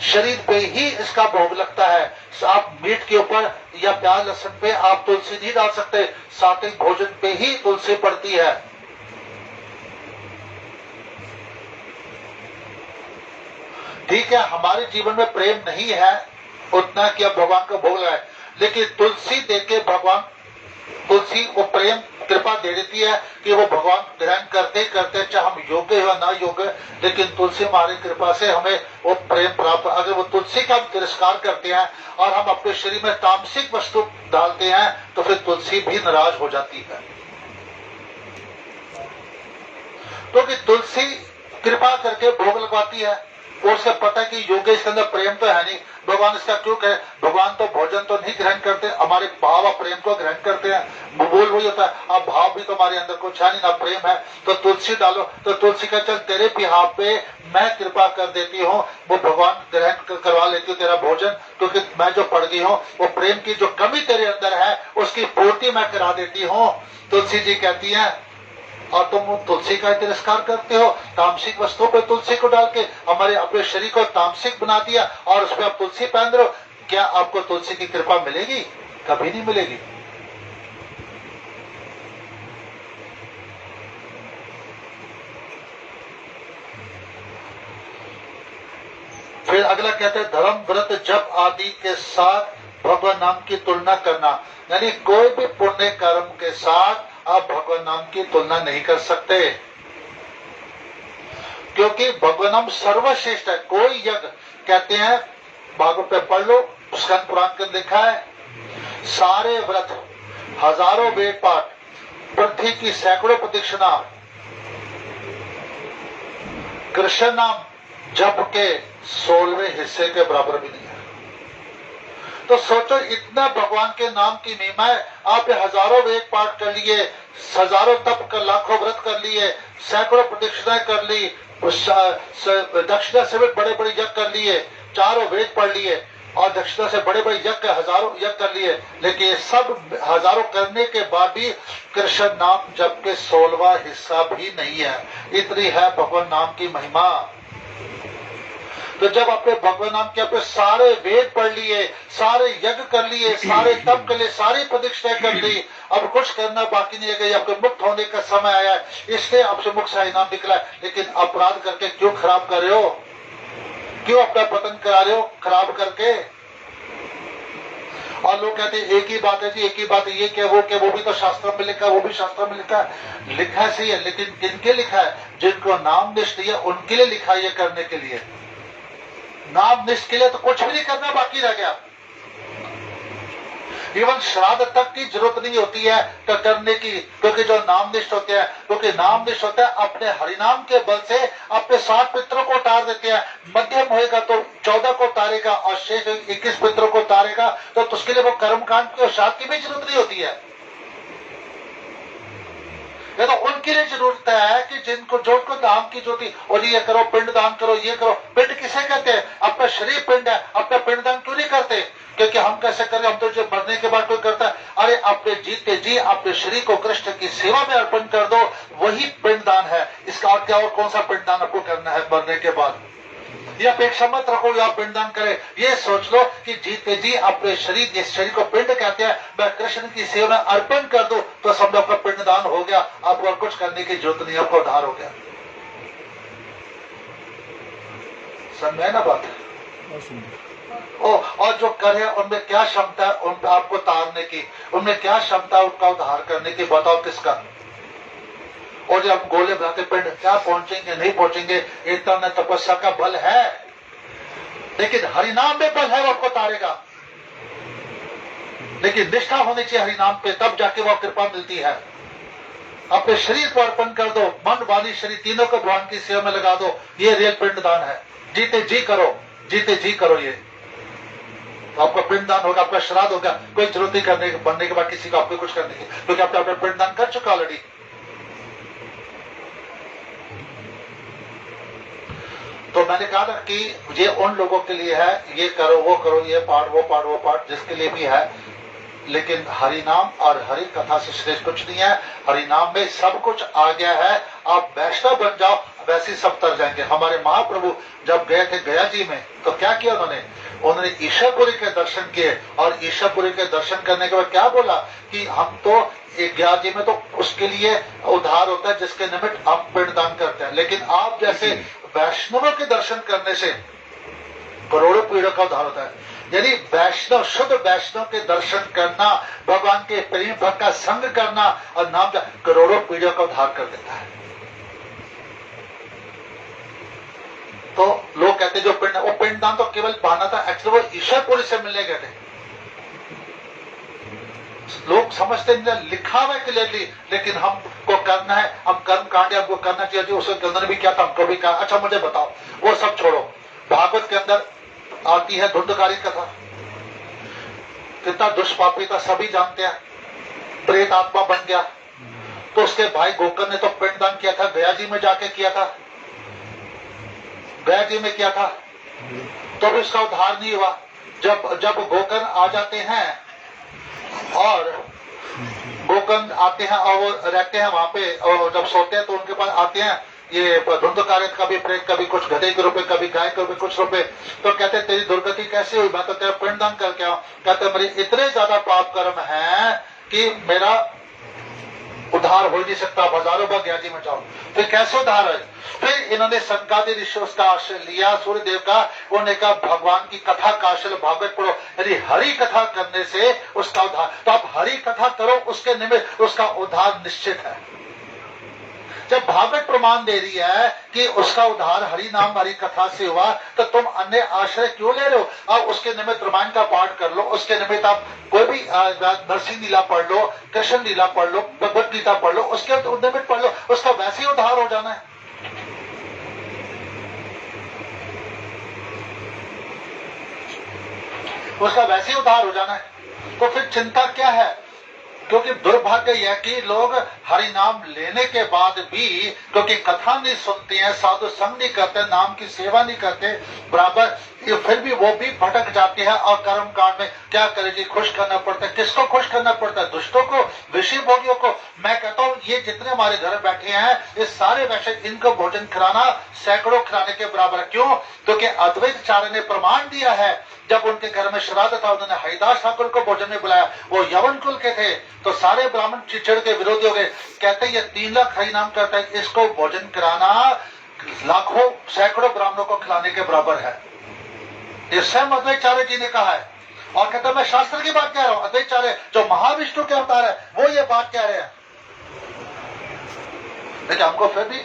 शरीर पे ही इसका भोग लगता है। आप मीट के ऊपर या प्याज लहसुन पे आप तुलसी नहीं डाल सकते, सात्विक भोजन पे ही तुलसी पड़ती है। ठीक है, हमारे जीवन में प्रेम नहीं है उतना कि अब भगवान का भोग लगाए, लेकिन तुलसी देके भगवान, तुलसी वो प्रेम कृपा दे देती है कि वो भगवान ग्रहण करते करते, चाहे हम योग्य हो ना योग्य, लेकिन तुलसी हमारी कृपा से हमें वो प्रेम प्राप्त। अगर वो तुलसी का हम तिरस्कार करते हैं और हम अपने शरीर में तामसिक वस्तु डालते हैं तो फिर तुलसी भी नाराज हो जाती है। क्योंकि तुलसी कृपा करके भोग लगवाती है और उसे पता है कि योग्य इसके अंदर प्रेम तो है नहीं, भगवान इसका क्यों कहे? भगवान तो भोजन तो नहीं ग्रहण करते, हमारे भाव और प्रेम को ग्रहण करते हैं। बोल वही होता है, अब भाव भी तो हमारे अंदर कुछ है नहीं, ना प्रेम है, तो तुलसी डालो। तो तुलसी का चल तेरे बिहाव पे मैं कृपा कर देती हूँ, वो भगवान ग्रहण करवा लेती हूँ तेरा भोजन, क्योंकि मैं जो पड़ गई हूँ वो प्रेम की जो कमी तेरे अंदर है उसकी पूर्ति मैं करा देती हूँ। तुलसी जी कहती है, और तुम तुलसी का तिरस्कार करते हो, तामसिक वस्तुओं पर तुलसी को डाल के हमारे अपने शरीर को तामसिक बना दिया और उस पर आप तुलसी पहन रहे हो। क्या आपको तुलसी की कृपा मिलेगी? कभी नहीं मिलेगी। फिर अगला कहते हैं धर्म व्रत जप आदि के साथ भगवान नाम की तुलना करना, यानी कोई भी पुण्य कर्म के साथ आप भगवान नाम की तुलना नहीं कर सकते, क्योंकि भगवान नाम सर्वश्रेष्ठ है। कोई यज्ञ, कहते हैं भागवत पे पढ़ लो, स्कंद पुराण के लिखा है, सारे व्रत, हजारों वेद पाठ, पृथ्वी की सैकड़ों प्रदक्षिणा, कृष्ण नाम जप के 16वें हिस्से के बराबर भी नहीं है। तो सोचो, इतना भगवान के नाम की महिमा है। आपने हजारों वेद पाठ कर लिए, हजारों तप कर, लाखों व्रत कर लिए, सैकड़ों प्रदक्षिणाएं कर ली, दक्षिणा से भी बड़े बड़े यज्ञ कर लिए, चारों वेद पढ़ लिए और दक्षिणा से बड़े बड़े यज्ञ, हजारों यज्ञ कर लिए, लेकिन ये सब हजारों करने के बाद भी कृष्ण नाम जप के 16वां हिस्सा भी नहीं है। इतनी है भगवान नाम की महिमा। तो जब आपने भगवान नाम के अपने सारे वेद पढ़ लिए, सारे यज्ञ कर लिए, सारे तप कर लिए, सारी प्रदक्षिणाएं कर ली, अब कुछ करना बाकी नहीं है, आपके मुक्त होने का समय आया है, इसलिए आपसे मुक्त सा इनाम निकला है। लेकिन अपराध करके क्यों खराब कर रहे हो? क्यों अपना पतन करा रहे हो खराब करके? और लोग कहते हैं एक ही बात है जी, एक ही बात है, ये क्या वो क्या, वो भी तो शास्त्र में लिखा है, वो भी शास्त्र में लिखा है। लिखा सही है, लेकिन किनके लिखा है? जिनको नाम निष्ठ है उनके लिए लिखा है ये करने के लिए। नाम निष्ठ के लिए तो कुछ भी नहीं करना बाकी रह गया। इवन श्राद्ध तक की जरूरत नहीं होती है करने की, क्योंकि जो नाम निष्ठ होते हैं, क्योंकि नाम निष्ठ होता है अपने हरिनाम के बल से अपने 60 पितरों को उतार देते हैं। मध्यम होएगा तो 14 को उतारेगा और शेष 21 पितरों को उतारेगा, तो उसके लिए वो कर्मकांड की और श्राद्ध की भी जरूरत नहीं होती है। ये तो उनके लिए जरूरत है कि जिनको जो नाम की ज्योति, और ये करो, पिंड दान करो, ये करो। पिंड किसे कहते हैं? अपना शरीर पिंड है, अपना पिंड दान क्यों नहीं करते? क्योंकि हम कैसे करें? हम तो जो मरने के बाद कोई करता है, अरे अपने जीते जी अपने शरीर को कृष्ण की सेवा में अर्पण कर दो, वही पिंड दान है। इसका और क्या, और कौन सा पिंड दान आपको करना है मरने के बाद? ये अपेक्षा मत रखो या पिंडदान करे, ये सोच लो कि जीते जी अपने शरीर, जिस शरीर को पिंड कहते हैं, मैं कृष्ण की सेवा में अर्पण कर दूं, तो समझो आपका पिंडदान हो गया। आपको और कुछ करने की जरूरत नहीं, आपको उद्धार हो गया। समझे ना बात? और जो करे उनमें क्या क्षमता है उन आपको तारने की, उनमें क्या क्षमता है उनका उद्धार करने की, बताओ किसका? और जब गोले बनाते पिंड, क्या पहुंचेंगे नहीं पहुंचेंगे, इतना न तपस्या का बल है, लेकिन हरिनाम में बल है, वो आपको तारेगा। लेकिन निष्ठा होनी चाहिए हरिनाम पे, तब जाके वो कृपा मिलती है। अपने शरीर को अर्पण कर दो, मन वाणी शरीर तीनों को भगवान की सेवा में लगा दो, ये रियल पिंडदान है। जीते जी करो, जीते जी करो ये। तो आपका पिंडदान होगा, आपका श्राद्ध होगा, कोई जरूरत नहीं करने बनने के बाद किसी को आपको कुछ करने की, क्योंकि आपने अपना पिंडदान कर चुका ऑलरेडी। तो मैंने कहा ना कि ये उन लोगों के लिए है, ये करो वो करो, ये पाठ वो पाठ वो पाठ, जिसके लिए भी है, लेकिन हरि नाम और हरि कथा से श्रेष्ठ कुछ नहीं है। हरि नाम में सब कुछ आ गया है, आप वैष्णव बन जाओ, वैसे ही सब तर जाएंगे। हमारे महाप्रभु जब गए थे गया जी में, तो क्या किया उन्होंने ईश्वरपुरी के दर्शन किए, और ईश्वरपुरी के दर्शन करने के बाद क्या बोला कि हम तो गया जी में तो उसके लिए उद्धार होता है जिसके निमित्त हम पिंडदान करते हैं, लेकिन आप जैसे वैष्णवों के दर्शन करने से करोड़ों पीढ़ों का उद्धार होता है। यानी वैष्णव, शुद्ध वैष्णव के दर्शन करना, भगवान के प्रेम भक्त का संग करना और नाम करोड़ों पीढ़ियों का उद्धार कर देता है। तो लोग कहते जो वो पिंडदान तो केवल बहाना था, एक्चुअली वो ईश्वरपुरी से मिलने गए थे। लोग समझते नहीं, लिखा हुआ क्लियरली, लेकिन हमको करना है, हम कर्म कांड हमको करना चाहिए। जो उसके अंदर भी क्या था, हमको भी कहा। अच्छा मुझे बताओ, वो सब छोड़ो, भागवत के अंदर आती है धुंधकारी कथा, कितना दुष्पापी था सभी जानते हैं, प्रेत आत्मा बन गया। तो उसके भाई गोकर्ण ने तो पिंडदान किया था, गया जी में जाके किया था, गया जी में किया था, तो भी उसका उद्धार नहीं हुआ। जब गोकर्ण आ जाते हैं और गोकर्ण आते हैं और वो रहते हैं वहां पे, और जब सोते हैं तो उनके पास आते हैं ये धुंधकारी, कभी प्रेत, कभी कुछ गधे के रूप में, कभी गाय के रूप में, कुछ रुपए। तो कहते तेरी दुर्गति कैसे हुई? मैं तो तेरा पिंडदान करके आऊं। कहते मेरे इतने ज्यादा पाप कर्म है कि मेरा उद्धार हो नहीं सकता, हजारों बार गया जी में जाओ। फिर कैसे उद्धार है? फिर इन्होंने संगादि ऋषि उसका आश्रय लिया, सूर्यदेव का। उन्होंने कहा भगवान की कथा का आश्रय भागवत पढ़ो, यदि हरि कथा करने से उसका उद्धार, तो आप हरि कथा करो, उसके निमित्त उसका उद्धार निश्चित है। जब भागवत प्रमाण दे रही है कि उसका उद्धार हरि नाम हरि कथा से हुआ, तो तुम अन्य आश्रय क्यों ले रहे हो? आप उसके निमित्त रामायण का पाठ कर लो, उसके निमित्त आप कोई भी नरसिंह लीला पढ़ लो, कृष्ण लीला पढ़ लो, भगवत गीता पढ़ लो, उसके निमित्त पढ़ लो, उसका वैसे ही उद्धार हो जाना है। उसका वैसे ही उद्धार हो जाना है। तो फिर चिंता क्या है? क्योंकि दुर्भाग्य यह कि लोग हरि नाम लेने के बाद भी, क्योंकि कथा नहीं सुनते हैं, साधु संग नहीं करते, नाम की सेवा नहीं करते बराबर, फिर भी वो भी भटक जाते हैं। और कर्म कांड में क्या करे जी, खुश करना पड़ता है। किसको खुश करना पड़ता है? दुष्टों को, विषय भोगियों को। मैं कहता हूँ ये जितने हमारे घर बैठे हैं, ये सारे वैसे इनको भोजन खिलाना सैकड़ों खिलाने के बराबर है। क्यों? क्योंकि अद्वैत आचार्य ने प्रमाण दिया है, जब उनके घर में श्राद्ध था, उन्होंने हरिदास ठाकुर को भोजन में बुलाया, वो यवन कुल के थे, तो सारे ब्राह्मण चिड़चिड़ के विरोधी हो गए। कहते ये 3 लाख हरि नाम करता है, इसको भोजन कराना लाखों सैकड़ों ब्राह्मणों को खिलाने के बराबर है। ये स्वयं अद्वैताचार्य जी ने कहा है। और कहते मैं शास्त्र की बात कह रहा हूं, अद्वैताचार्य जो महाविष्णु के अवतार है वो ये बात कह रहे हैं। लेकिन हमको फिर भी,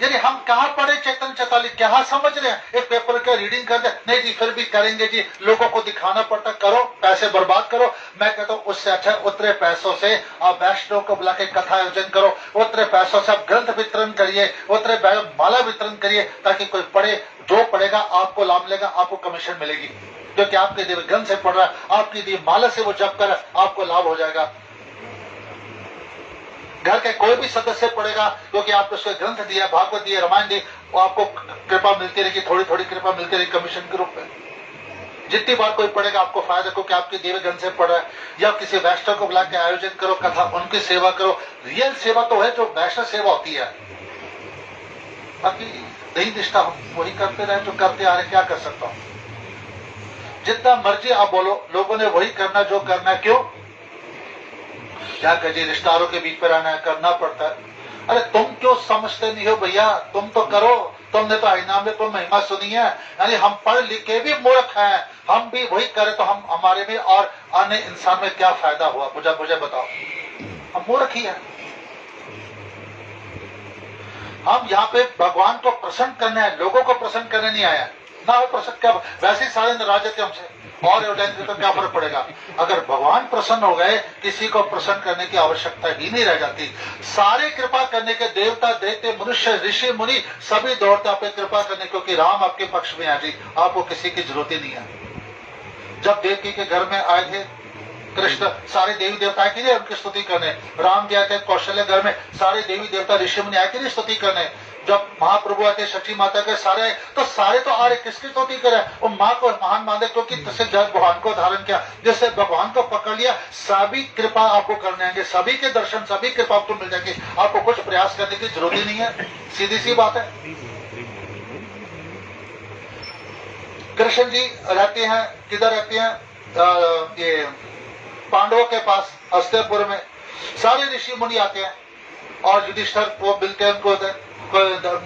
यानी हम कहाँ पढ़े चेतन चैताली, क्या समझ रहे हैं? एक पेपर का रीडिंग कर दे, नहीं जी फिर भी करेंगे जी, लोगों को दिखाना पड़ता, करो, पैसे बर्बाद करो। मैं कहता हूँ उससे अच्छा उतरे पैसों से आप वैष्णव को बुला के कथा आयोजन करो, उतरे पैसों से आप ग्रंथ वितरण करिए, उतरे माला वितरण करिए, ताकि कोई पढ़े, जो पढ़ेगा आपको लाभ मिलेगा, आपको कमीशन मिलेगी, क्योंकि आपके दिव्य ग्रंथ से पढ़ रहा है, आपकी दिव्य माला से वो जप कर रहा है, आपको लाभ हो जाएगा। घर के कोई भी सदस्य पढ़ेगा, क्योंकि आपको उसको ग्रंथ दिया, भागवत दिया, रामायण दी, वो आपको कृपा मिलती रहेगी, थोड़ी थोड़ी कृपा मिलती रहेगी कमीशन के रूप में। जितनी बार कोई पढ़ेगा आपको फायदा, क्योंकि आपके देव ग्रंथ से पढ़ रहा है। या किसी वैष्णव को बुला के आयोजन करो कथा, उनकी सेवा करो। रियल सेवा तो है जो वैष्णव सेवा होती है। बाकी नहीं निष्ठा हम वही करते रहे जो करते आ रहे, क्या कर सकता हूँ? जितना मर्जी आप बोलो, लोगों ने वही करना जो करना है। क्यों? क्या कहिए, रिश्तेदारों के बीच में रहना है, करना पड़ता है। अरे तुम क्यों समझते नहीं हो भैया? तुम तो करो, तुमने तो हरिनाम में तो महिमा सुनी है। यानी हम पढ़ लिख के भी मूर्ख हैं, हम भी वही करें तो हम हमारे में और अन्य इंसान में क्या फायदा हुआ? मुझे बताओ, हम मूर्ख ही हैं। हम यहाँ पे भगवान को प्रसन्न करने आए, लोगों को प्रसन्न करने नहीं आया ना। वो प्रसन्न क्या, वैसे ही सारे नाराज थे हमसे, और तो क्या फर्क पड़ेगा? अगर भगवान प्रसन्न हो गए, किसी को प्रसन्न करने की आवश्यकता ही नहीं रह जाती। सारे कृपा करने के देवता, दैत्य, मनुष्य, ऋषि, मुनि सभी दौड़ते आप कृपा करने, क्योंकि राम आपके पक्ष में है जी, आपको किसी की जरूरत ही नहीं है। जब देवकी के घर में आए थे कृष्ण, सारे देवी देवता के लिए उनकी स्तुति करने। राम जी आए थे कौशल्य घर में, सारे देवी देवता ऋषि मुनि आए के लिए स्तुति करने। जब महाप्रभु आए थे शची माता के सारे तो आ रहे किसकी स्तुति करे? वो माँ को महान माने क्योंकि भगवान को धारण किया, जिससे भगवान को पकड़ लिया। सभी कृपा आपको करने आएंगे, सभी के दर्शन, सभी कृपा आपको मिल जाएगी। आपको कुछ प्रयास करने की जरूरत ही नहीं है, सीधी सी बात है। कृष्ण जी रहते हैं किधर रहते हैं? ये पांडवों के पास हस्तिनापुर में। सारे ऋषि मुनि आते हैं और युधिष्ठिर को मिलते हैं, उनको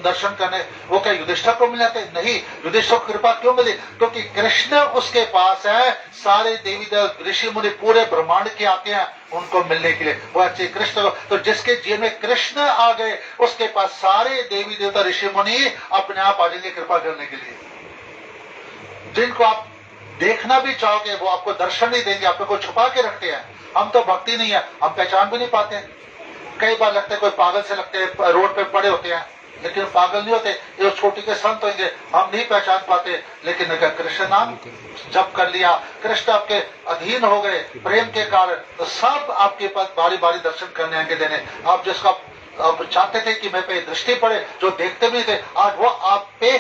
दर्शन करने। वो क्या युधिष्ठिर को मिलाते? नहीं, युधिष्ठिर को कृपा क्यों मिली? क्योंकि कृष्ण उसके पास है। सारे देवी देव ऋषि मुनि पूरे ब्रह्मांड के आते हैं उनको मिलने के लिए। वो अच्छे कृष्ण, तो जिसके जीवन में कृष्ण आ गए उसके पास सारे देवी देवता ऋषि मुनि अपने आप आ जाएंगे कृपा करने के लिए। जिनको आप देखना भी चाहोगे वो आपको दर्शन नहीं देंगे, आपको को छुपा के रखते हैं। हम तो भक्ति नहीं है, हम पहचान भी नहीं पाते। कई बार लगता है कोई पागल से लगते हैं, रोड पे पड़े होते हैं, लेकिन पागल नहीं होते, ये छोटी के संत होंगे, हम नहीं पहचान पाते। लेकिन अगर कृष्ण नाम जप कर लिया, कृष्ण आपके अधीन हो गए प्रेम के कारण, तो सब आपके पास बारी बारी दर्शन करने आएंगे देने। आप जिसका आप चाहते थे कि मैं पे दृष्टि पड़े, जो देखते भी थे, आज वो आप पे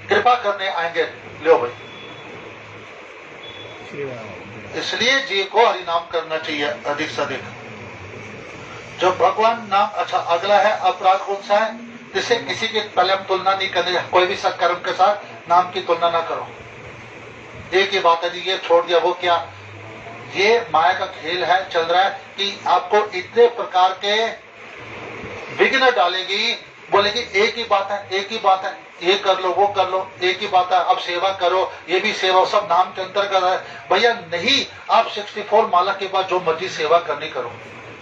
कृपा करने आएंगे। लो भाई, इसलिए जी को हरि नाम करना चाहिए अधिक से अधिक। जो भगवान नाम। अच्छा, अगला है अपराध कौन सा है? जिससे किसी की पहले हम तुलना नहीं करनी, कोई भी सत्कर्म के साथ नाम की तुलना ना करो। एक ही बात है जी, ये छोड़ दिया वो क्या? ये माया का खेल है, चल रहा है कि आपको इतने प्रकार के विघ्न डालेगी, बोलेगी एक ही बात है, एक ही बात है, ये कर लो वो कर लो, एक ही बात है, अब सेवा करो, ये भी सेवा, सब नाम के अंतर्गत है। भैया नहीं, आप 64 माला के बाद जो मर्जी सेवा करनी करो,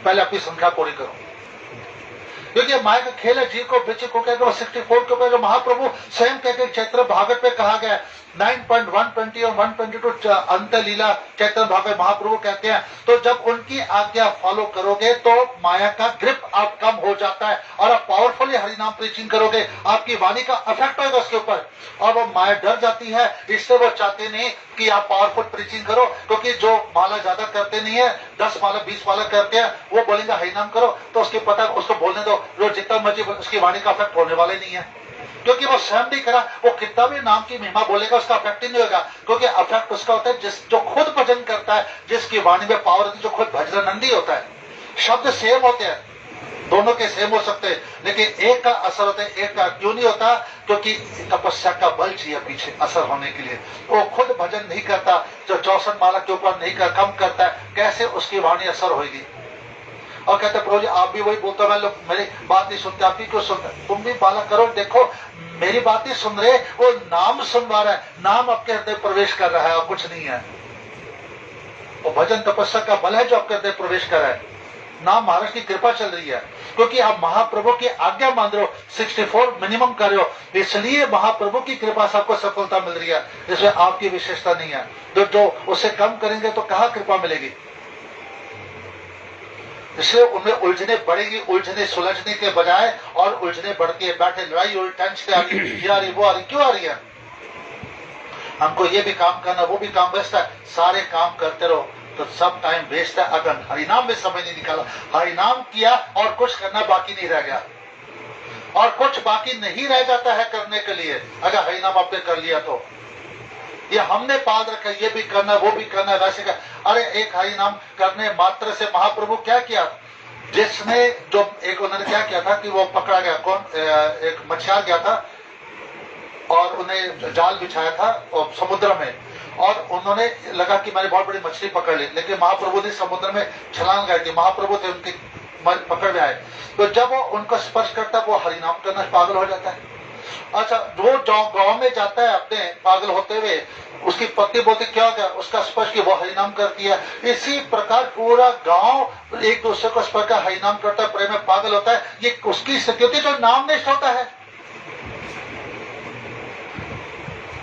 पहले अपनी संख्या पूरी करो। क्योंकि माया का खेल है। जी को बेचे को कहकर 64 के ऊपर जो महाप्रभु स्वयं कहकर चैत्र भागवत में कहा गया 9.120 और 122 अंत लीला चैत्र भागवत महाप्रभु कहते हैं। तो जब उनकी आज्ञा फॉलो करोगे तो माया का ग्रिप आप कम हो जाता है और आप पावरफुली हरिनाम प्रीचिंग करोगे, आपकी वाणी का इफेक्ट होगा उसके ऊपर और वो माया डर जाती है। इससे वो चाहते नहीं कि आप पावरफुल प्रीचिंग करो, क्योंकि जो माला ज्यादा करते नहीं है, 10 माला 20 माला करते हैं, वो बोलेंगे हरिनाम करो, तो उसके पता उसको बोलने दो, जो जितना मर्जी उसकी वाणी का इफेक्ट होने वाले नहीं है, क्योंकि वो स्वयं नहीं करा। वो कितना भी नाम की महिमा बोलेगा उसका इफेक्ट ही नहीं होगा, क्योंकि इफेक्ट उसका होता है जिस जो खुद भजन करता है, जिसकी वाणी में पावर होती है, जो खुद भजनानंदी होता है। शब्द सेम होते हैं, दोनों के सेम हो सकते हैं, लेकिन एक का असर होता है, एक का क्यों नहीं होता? क्योंकि तपस्या का बल चाहिए पीछे असर होने के लिए। वो खुद भजन नहीं करता, जो 64 माला के ऊपर नहीं कर, कम करता है, कैसे उसकी वाणी असर होगी? और कहते प्रभु जी आप भी वही बोलते, मैं लोग मेरी बात नहीं सुनते, आप भी क्यों सुनते? तुम भी माला करो, देखो मेरी बात नहीं सुन रहे, वो नाम सुनवा रहा है, नाम आपके हृदय प्रवेश कर रहा है और कुछ नहीं है। वो भजन तपस्या का बल है जो आपके हृदय प्रवेश कर रहा है। नाम महाराज की कृपा चल रही है, क्योंकि आप महाप्रभु की आज्ञा मान रहे हो, 64 मिनिमम कर रहे हो, इसलिए महाप्रभु की कृपा से आपको सफलता मिल रही है। इसमें आपकी विशेषता नहीं है। तो जो उससे कम करेंगे तो कहाँ कृपा मिलेगी? इसलिए उनमें उलझने बढ़ेगी, उलझने सुलझने के बजाय और उलझने बढ़ती है। बैठे लड़ाई और टेंशन आ रही, ये आ रही, वो आ रही, क्यों आ रही है? हमको ये भी काम करना, वो भी काम वेस्ट है, सारे काम करते रहो तो सब टाइम वेस्ट है। अगर हरिनाम में समय नहीं निकाला, हरिनाम किया और कुछ करना बाकी नहीं रह गया, और कुछ बाकी नहीं रह जाता है करने के लिए अगर हरिनाम आपने कर लिया तो। ये हमने पाल रखा, ये भी करना, वो भी करना, वैसे कर। अरे एक हरिनाम करने मात्र से महाप्रभु क्या किया? जिसने जो एक उन्होंने क्या किया था कि वो पकड़ा गया, कौन? एक मछुआरा गया था और उन्हें जाल बिछाया था और समुद्र में, और उन्होंने लगा कि मैंने बहुत बड़ी मछली पकड़ ली, लेकिन महाप्रभु ने समुद्र में छलांग लगाई थी। महाप्रभु थे उनकी पकड़ में आए, तो जब वो उनको स्पर्श करता वो हरिनाम करना पागल हो जाता है। अच्छा, वो गांव में जाता है अपने पागल होते हुए, उसकी पत्नी बोलती क्या हो गया? उसका स्पर्श की वो हरिनाम करती है। इसी प्रकार पूरा गांव एक दूसरे को स्पर्श कर हरिनाम करता है, प्रेम में पागल होता है। ये उसकी स्थिति होती है जो नाम निष्ठ होता है।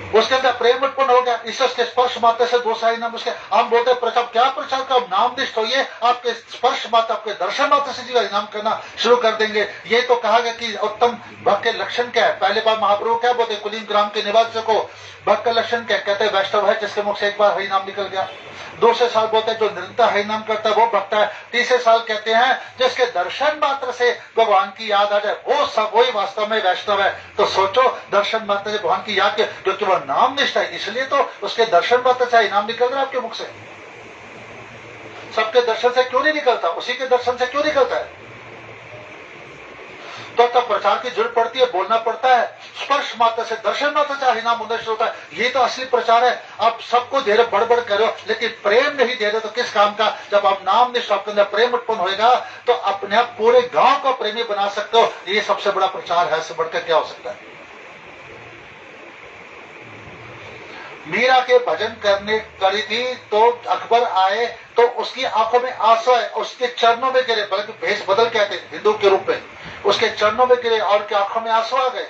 उसके अंदर प्रेम उत्पन्न हो गया, इससे उसके स्पर्श मात्र से दूसरा ही नाम उसके, हम बोलते प्रचार, क्या प्रचार का नाम निष्ठ होइए, आपके स्पर्श मात्र, आपके दर्शन मात्र से जीवन नाम करना शुरू कर देंगे। ये तो कहा गया कि उत्तम भक्त के लक्षण क्या है। पहले बार महाप्रभु क्या बोलते, कुलीन ग्राम के निवासियों को भक्त का लक्षण क्या कहते हैं, वैष्णव है जिसके मुख से एक बार हरि नाम निकल गया। दूसरे साल बोलते हैं जो निरंतर हरि नाम करता है वो भक्त है। तीसरे साल कहते हैं जिसके दर्शन मात्र से भगवान की याद आ जाए वो सब, वही वास्तव में वैष्णव है। तो सोचो, दर्शन मात्र से भगवान की याद के, क्योंकि वह नाम निष्ठा है, इसलिए तो उसके दर्शन मात्र से इनाम निकल रहा है आपके मुख से। सबके दर्शन से क्यों नहीं निकलता, उसी के दर्शन से क्यों निकलता है? तो तब प्रचार की जरूरत पड़ती है, बोलना पड़ता है, स्पर्श मात्र से, दर्शन मात्र से हरिनाम होना शुरू होता है। ये तो असली प्रचार है। आप सबको दे रहे, बड़बड़ करो, लेकिन प्रेम नहीं दे रहे तो किस काम का? जब आप नाम निष्ठ, आपके अंदर प्रेम उत्पन्न होएगा तो अपने आप पूरे गांव को प्रेमी बना सकते हो। ये सबसे बड़ा प्रचार है, इससे बढ़कर क्या हो सकता है? मीरा के भजन करने करी थी तो अकबर आए तो उसकी आंखों में आंसू आए, उसके चरणों में गिरे, बल्कि भेष बदल के आते हिंदू के रूप में, उसके चरणों में गिरे और उसकी आंखों में आंसू आ गए।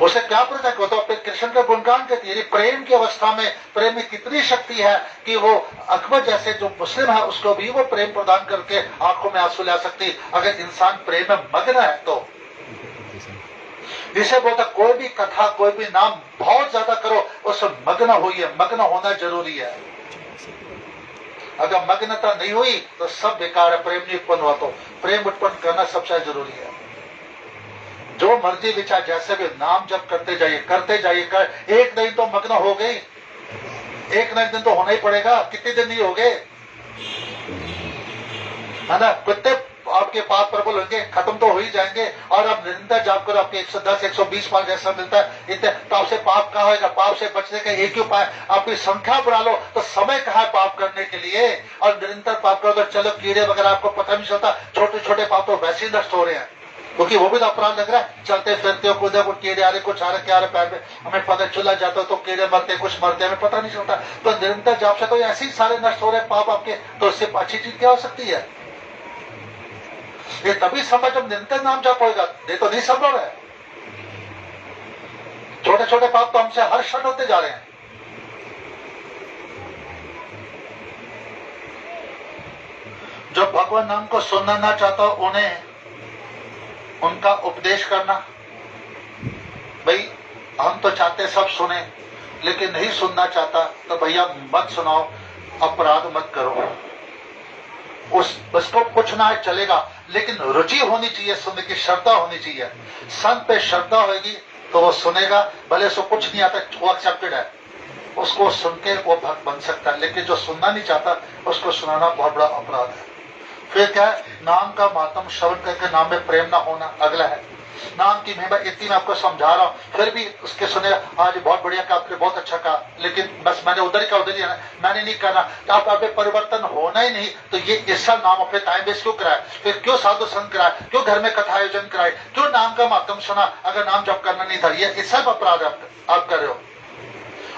उसे क्या पता कि वो तो अपने कृष्ण का गुणगान करती है। प्रेम की अवस्था में, प्रेम में कितनी शक्ति है कि वो अकबर जैसे जो मुस्लिम है उसको भी वो प्रेम प्रदान करके आंखों में आंसू ला सकती, अगर इंसान प्रेम में मग्न है तो। जिसे बोलता कोई भी कथा, कोई भी नाम बहुत ज्यादा करो, उसमें मग्न होइए, मग्न होना जरूरी है। अगर मग्नता नहीं हुई तो सब बेकार है, प्रेम नहीं उत्पन्न हुआ तो। प्रेम उत्पन्न करना सबसे जरूरी है। जो मर्जी विचार जैसे भी नाम जब करते जाइए, करते जाइए, कर एक दिन तो मग्न हो गई, एक न एक दिन तो होना ही पड़ेगा। कितने दिन नहीं हो गए, है ना? कितने आपके पाप प्रबल होंगे, खत्म तो हो ही जाएंगे। और आप निरंतर जाप करो, आपके 110 120 पाप जैसा मिलता है इतने, तो आपसे पाप कहाँ होगा? पाप से बचने का एक ही उपाय, आपकी संख्या बढ़ा लो तो समय कहाँ है पाप करने के लिए। और निरंतर पाप करो तो चलो कीड़े वगैरह आपको पता नहीं चलता, छोटे छोटे पाप तो वैसे ही नष्ट हो रहे हैं, क्योंकि वो भी तो अपराध लग रहा है। चलते फिरते हो, कूदे को कीड़े आ रहे, कुछ आ रहे, क्या आ रहे पैर में, हमें पता चला जाता तो कीड़े मरते, कुछ मरते, हमें पता नहीं चलता। तो निरंतर जाप से तो ऐसे ही सारे नष्ट हो रहे पाप आपके, तो इससे अच्छी चीज क्या हो सकती है? ये तभी संभव जब निरंतर नाम जप होगा, ये तो नहीं संभव है। छोटे छोटे पाप तो हमसे हर क्षण होते जा रहे हैं। जो भगवान नाम को सुनना ना चाहता हो उन्हें उनका उपदेश करना। भाई हम तो चाहते सब सुने, लेकिन नहीं सुनना चाहता तो भैया मत सुनाओ, अपराध मत करो। उसको कुछ ना चलेगा, लेकिन रुचि होनी चाहिए, सुनने की श्रद्धा होनी चाहिए। संत पे श्रद्धा होगी तो वो सुनेगा, भले उसको कुछ नहीं आता, वो एक्सेप्टेड है, उसको सुन के वो भक्त बन सकता है। लेकिन जो सुनना नहीं चाहता उसको सुनाना बहुत बड़ा अपराध है। फिर क्या है? नाम का मातम श्रवण करके नाम में प्रेम ना होना अगला है। नाम की महिमा इतनी मैं आपको समझा रहा हूँ, फिर भी उसके सुने आज बहुत बढ़िया कहा आपने, बहुत अच्छा कहा, लेकिन बस मैंने उधर ही का उधर ही, मैंने नहीं करना, तो आप परिवर्तन होना ही नहीं। तो ये इस साल नाम अपने टाइम वेस्ट क्यों कराए? फिर क्यों साधु संत कराए? क्यों घर में कथा आयोजन कराए? क्यों नाम का मातम सुना अगर नाम जब करना नहीं था? ये इस सब अपराध आप कर रहे हो।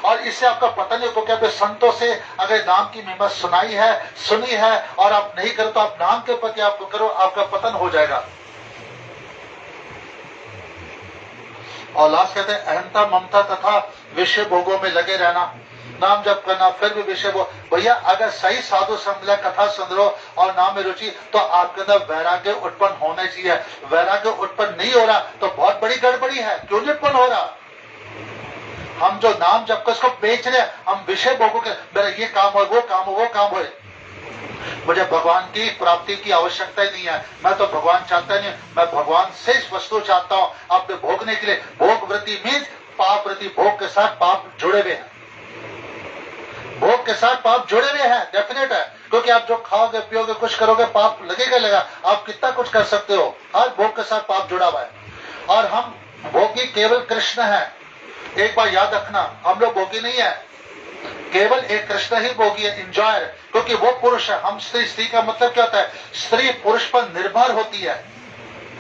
और इससे आपका पता नहीं होगा कि संतों से अगर नाम की महिमा सुनाई है, सुनी है, और आप नहीं करो तो आप नाम के प्रति आप करो, आपका पतन हो जाएगा। और लास्ट कहते हैं अहंता, ममता तथा विषय भोगों में लगे रहना, नाम जप करना, फिर भी विषय भोग। भैया अगर सही साधु संग कथा सुन लो और नाम में रुचि, तो आपके अंदर वैराग्य उत्पन्न होना चाहिए। वैराग्य उत्पन्न नहीं हो रहा तो बहुत बड़ी गड़बड़ी है। क्यों नहीं उत्पन्न हो रहा? हम जो नाम जप कर उसको बेच रहे, हम विषय भोगों के, मेरा ये काम हो, वो काम हो, वो काम हो। मुझे भगवान की प्राप्ति की आवश्यकता ही नहीं है, मैं तो भगवान चाहता नहीं, मैं भगवान से इस वस्तु चाहता हूँ अपने भोगने के लिए। भोग वृत्ति मीन्स पाप वृत्ति, भोग के साथ पाप जुड़े हुए हैं, भोग के साथ पाप जुड़े हुए हैं, डेफिनेट है। क्योंकि आप जो खाओगे पियोगे कुछ करोगे पाप लगेगा लगा, आप कितना कुछ कर सकते हो, हर भोग के साथ पाप जुड़ा हुआ है। और हम भोगी केवल कृष्ण है, एक बार याद रखना, हम लोग भोगी नहीं है, केवल एक कृष्ण ही भोगी है, इंजॉयर, क्योंकि वो पुरुष है। हम स्त्री, स्त्री का मतलब क्या होता है? स्त्री पुरुष पर निर्भर होती है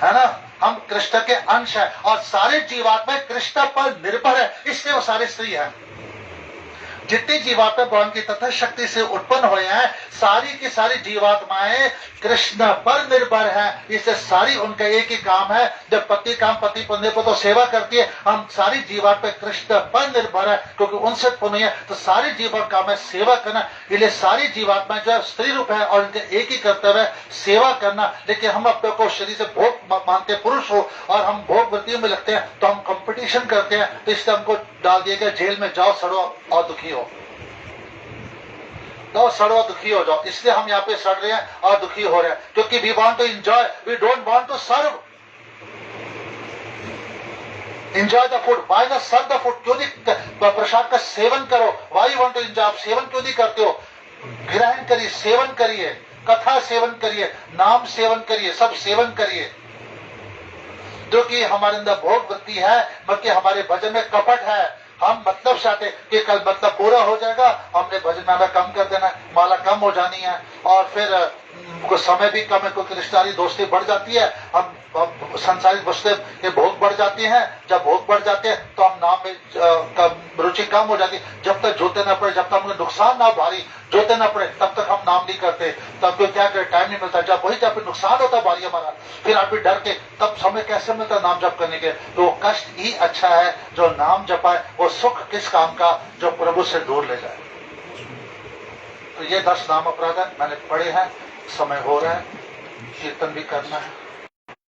ना? हम कृष्ण के अंश है और सारे जीवात्मा कृष्ण पर निर्भर है, इसलिए वो सारे स्त्री है। जितनी जीवात्मा भगवान की तथा शक्ति से उत्पन्न हुए हैं, सारी की सारी जीवात्माएं कृष्ण पर निर्भर है। इससे सारी उनका एक ही काम है। जब पति पत्नी पर तो सेवा करती है, हम सारी जीवात्मा कृष्ण पर निर्भर है क्योंकि उनसे उत्पन्न हुई है। तो सारी जीवात्मा काम है सेवा करना। इसलिए सारी जीवात्मा जो है स्त्री रूप है और उनके एक ही कर्तव्य है सेवा करना। लेकिन हम अपने को शरीर से भोग मानते पुरुष हो और हम भोग वृत्तियों में लगते हैं, तो हम कंपटीशन करते हैं। तो इसलिए हमको डाल दिया गया जेल में जाओ, सड़ो और दुखी हो, तो सड़ो दुखी हो जाओ। इसलिए हम यहाँ पे सड़ रहे हैं और दुखी हो रहे हैं, क्योंकि we want to enjoy, we don't want to serve. Enjoy the food, why not serve the food? क्यों नहीं प्रसाद का सेवन करो? Why want to enjoy? आप सेवन क्यों नहीं करते हो? ग्रहण करिए, सेवन करिए, कथा सेवन करिए, नाम सेवन करिए, सब सेवन करिए। जो कि हमारे अंदर भोग वृत्ति है, बल्कि हमारे भजन में कपट है। हम मतलब चाहते कि कल मतलब पूरा हो जाएगा, हमने भजन माला कम कर देना, माला कम हो जानी है, और फिर कुछ समय भी कम है, क्योंकि रिश्तेदारी दोस्ती बढ़ जाती है, हम संसारिक वस्तुएं के भोग बढ़ जाती हैं। जब भोग बढ़ जाते हैं तो हम नाम में रुचि कम हो जाती है। जब तक जोते ना पड़े, जब तक हमें नुकसान ना भारी जोते ना पड़े, तब तक हम नाम नहीं करते। तब तो क्या करे, टाइम नहीं मिलता। जब वही जब नुकसान होता भारी हमारा, फिर आप भी डर के, तब समय कैसे मिलता नाम जप करने के? तो वो कष्ट ही अच्छा है जो नाम जपाए, वो सुख किस काम का जो प्रभु से दूर ले जाए। तो ये 10 नाम अपराध है, मैंने पढ़े हैं। समय हो रहा है, कीर्तन भी करना है।